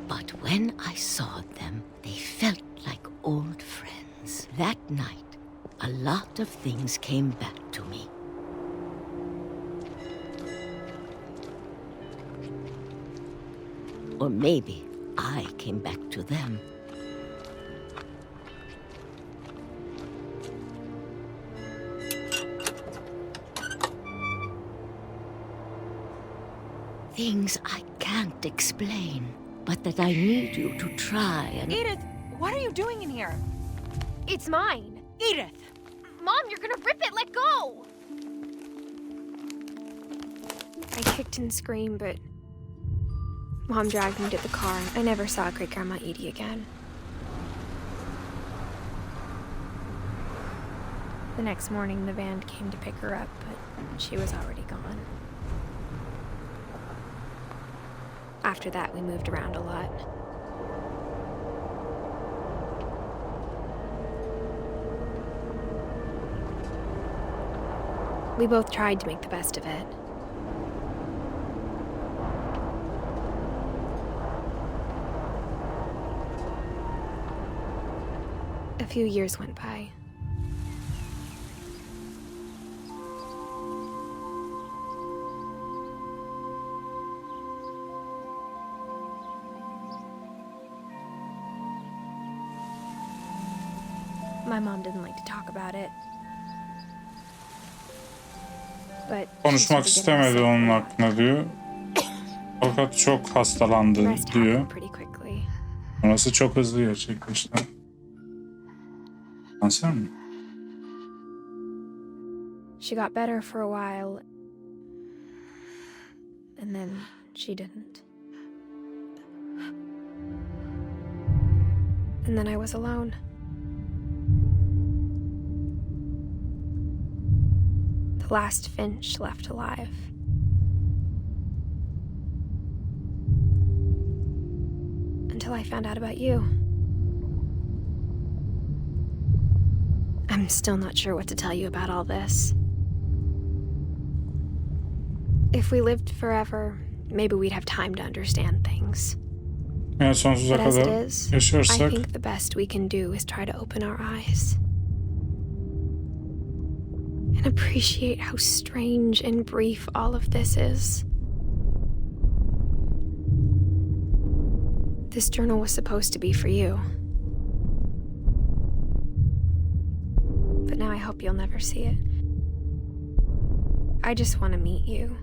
[SPEAKER 15] But when I saw them, they felt like old friends. That night, a lot of things came back to me. Or maybe I came back to them. Things I can't explain, but that I need you to try and...
[SPEAKER 11] Edith, what are you doing in here?
[SPEAKER 2] It's mine.
[SPEAKER 11] Edith!
[SPEAKER 2] Mom, you're gonna rip it! Let go! I kicked and screamed, but Mom dragged me to the car. I never saw Great-Grandma Edie again. The next morning, the van came to pick her up, but she was already gone. After that, we moved around a lot. We both tried to make the best of it. A few years went by. My mom didn't like to talk about it. But
[SPEAKER 1] Konuşmak istemedi onun hakkında diyor. Fakat çok hastalandı diyor. Sonrası çok hızlı gerçekleşti. Kanser mi?
[SPEAKER 2] She got better for a while, and then she didn't. And then I was alone. The last Finch left alive. Until I found out about you. I'm still not sure what to tell you about all this. If we lived forever, maybe we'd have time to understand things.
[SPEAKER 1] Yani sonsuza
[SPEAKER 2] But as it
[SPEAKER 1] kadar
[SPEAKER 2] is, I
[SPEAKER 1] yaşarsak
[SPEAKER 2] think the best we can do is try to open our eyes. And appreciate how strange and brief all of this is. This journal was supposed to be for you. But now I hope you'll never see it. I just want to meet you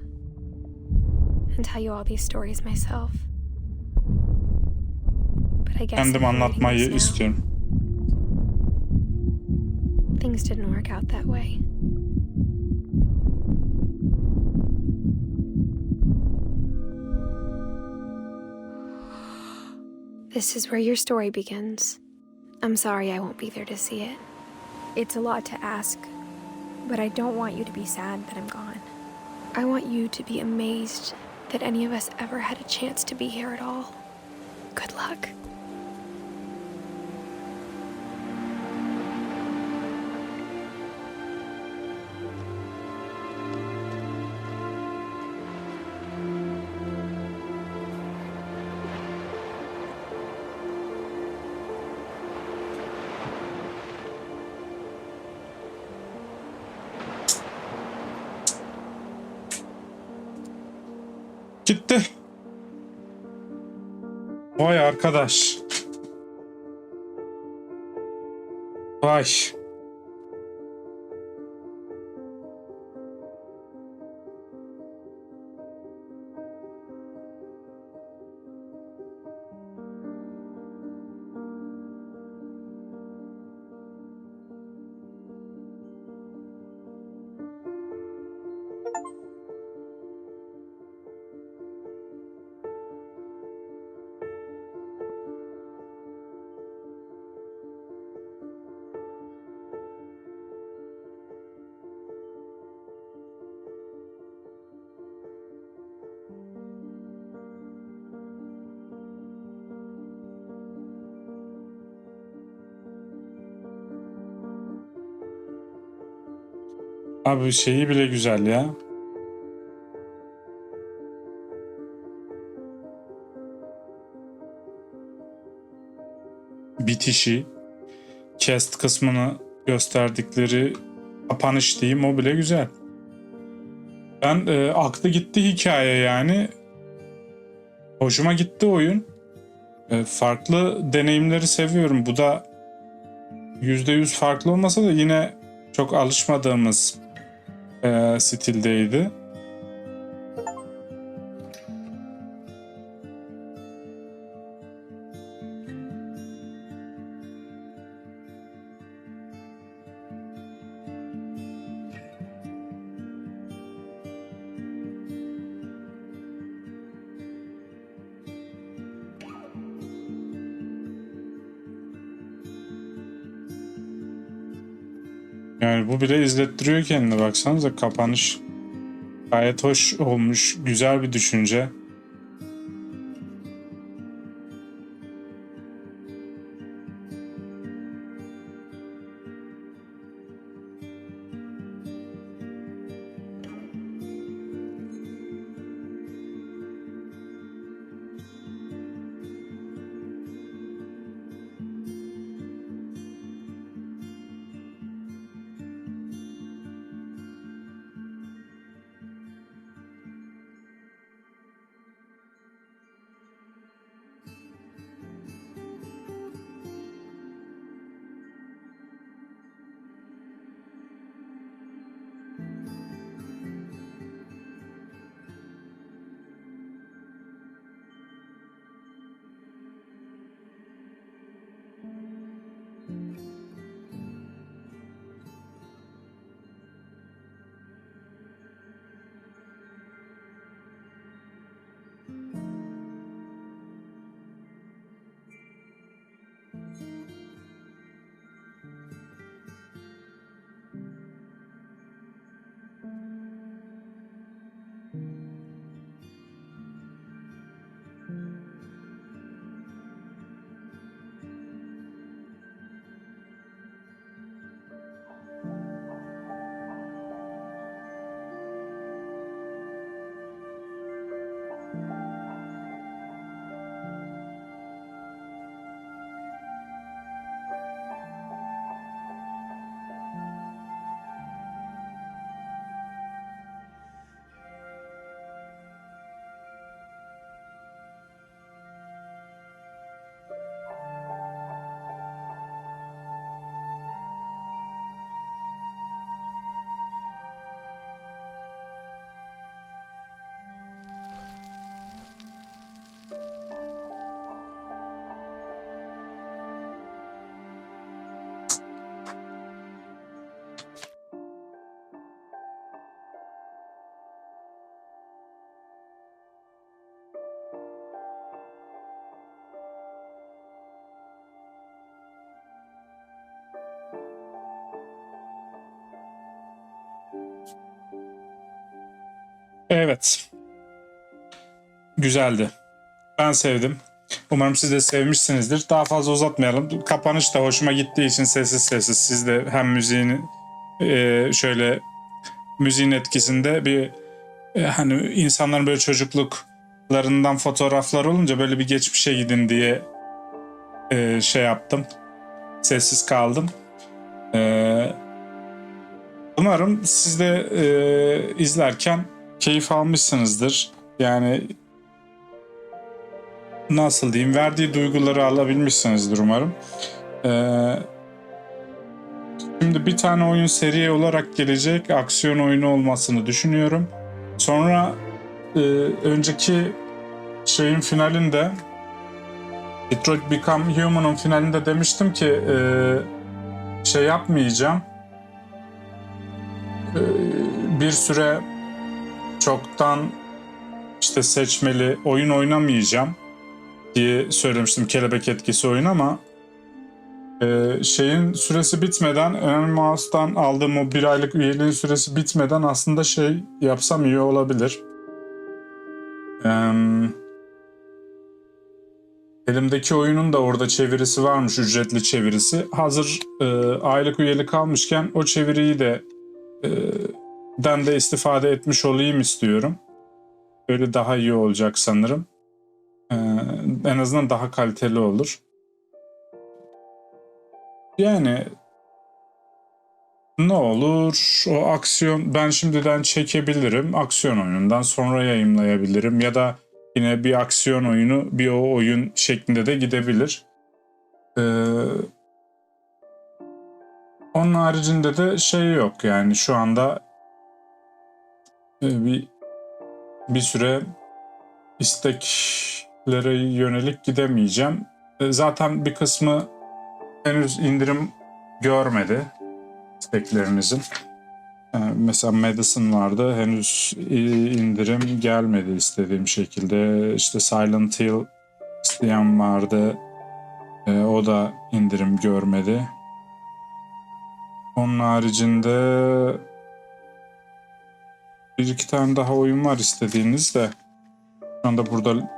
[SPEAKER 2] and tell you all these stories myself. But I guess
[SPEAKER 1] kendim anlatmayı istiyorum.
[SPEAKER 2] Things didn't work out that way. This is where your story begins. I'm sorry I won't be there to see it. It's a lot to ask, but I don't want you to be sad that I'm gone. I want you to be amazed that any of us ever had a chance to be here at all. Good luck.
[SPEAKER 1] Gitti. Vay arkadaş. Vay. Abi şeyi bile güzel ya. Bitişi, cast kısmını gösterdikleri kapanış diyeyim, o bile güzel. Ben aklı gitti hikaye yani. Hoşuma gitti oyun. Farklı deneyimleri seviyorum. Bu da %100 farklı olmasa da yine çok alışmadığımız stildeydi. Yani bu bile izlettiriyor kendini, baksanıza kapanış. Gayet hoş olmuş, güzel bir düşünce. Evet. Güzeldi. Ben sevdim. Umarım siz de sevmişsinizdir. Daha fazla uzatmayalım. Kapanış da hoşuma gittiği için sessiz sessiz. Siz de hem müziğini şöyle müziğin etkisinde bir hani insanların böyle çocukluklarından fotoğraflar olunca böyle bir geçmişe gidin diye şey yaptım. Sessiz kaldım. Umarım siz de izlerken keyif almışsınızdır. Yani nasıl diyeyim, verdiği duyguları alabilmişsinizdir umarım. Şimdi bir tane oyun seri olarak gelecek, aksiyon oyunu olmasını düşünüyorum. Sonra önceki şeyin finalinde, Detroit Become Human'ın finalinde demiştim ki şey yapmayacağım. Bir süre çoktan işte seçmeli oyun oynamayacağım diye söylemiştim, kelebek etkisi oyun, ama şeyin süresi bitmeden, Anonymous'tan aldığım o 1 aylık üyeliğin süresi bitmeden aslında şey yapsam iyi olabilir. Elimdeki oyunun da orada çevirisi varmış, ücretli çevirisi. Hazır aylık üyelik almışken o çeviriyi de den de istifade etmiş olayım istiyorum. Öyle daha iyi olacak sanırım. En azından daha kaliteli olur. Yani ne olur, o aksiyon ben şimdiden çekebilirim. Aksiyon oyunundan sonra yayımlayabilirim ya da yine bir aksiyon oyunu bir o oyun şeklinde de gidebilir. Onun haricinde de şey yok yani, şu anda bir süre isteklere yönelik gidemeyeceğim. Zaten bir kısmı henüz indirim görmedi isteklerinizin. Mesela Medicine vardı, henüz indirim gelmedi istediğim şekilde. İşte Silent Hill isteyen vardı, o da indirim görmedi. Onun haricinde bir iki tane daha oyun var istediğiniz de şu anda burada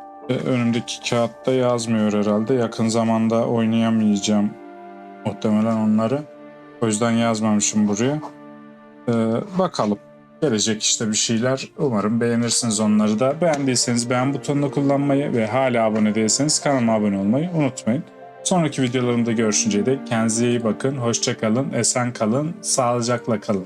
[SPEAKER 1] önümdeki kağıtta yazmıyor herhalde. Yakın zamanda oynayamayacağım muhtemelen onları. O yüzden yazmamışım buraya. Bakalım. Gelecek işte bir şeyler. Umarım beğenirsiniz onları da. Beğendiyseniz beğen butonunu kullanmayı ve hala abone değilseniz kanalıma abone olmayı unutmayın. Sonraki videolarımda görüşünceye dek kendinize iyi bakın. Hoşça kalın, esen kalın, sağlıcakla kalın.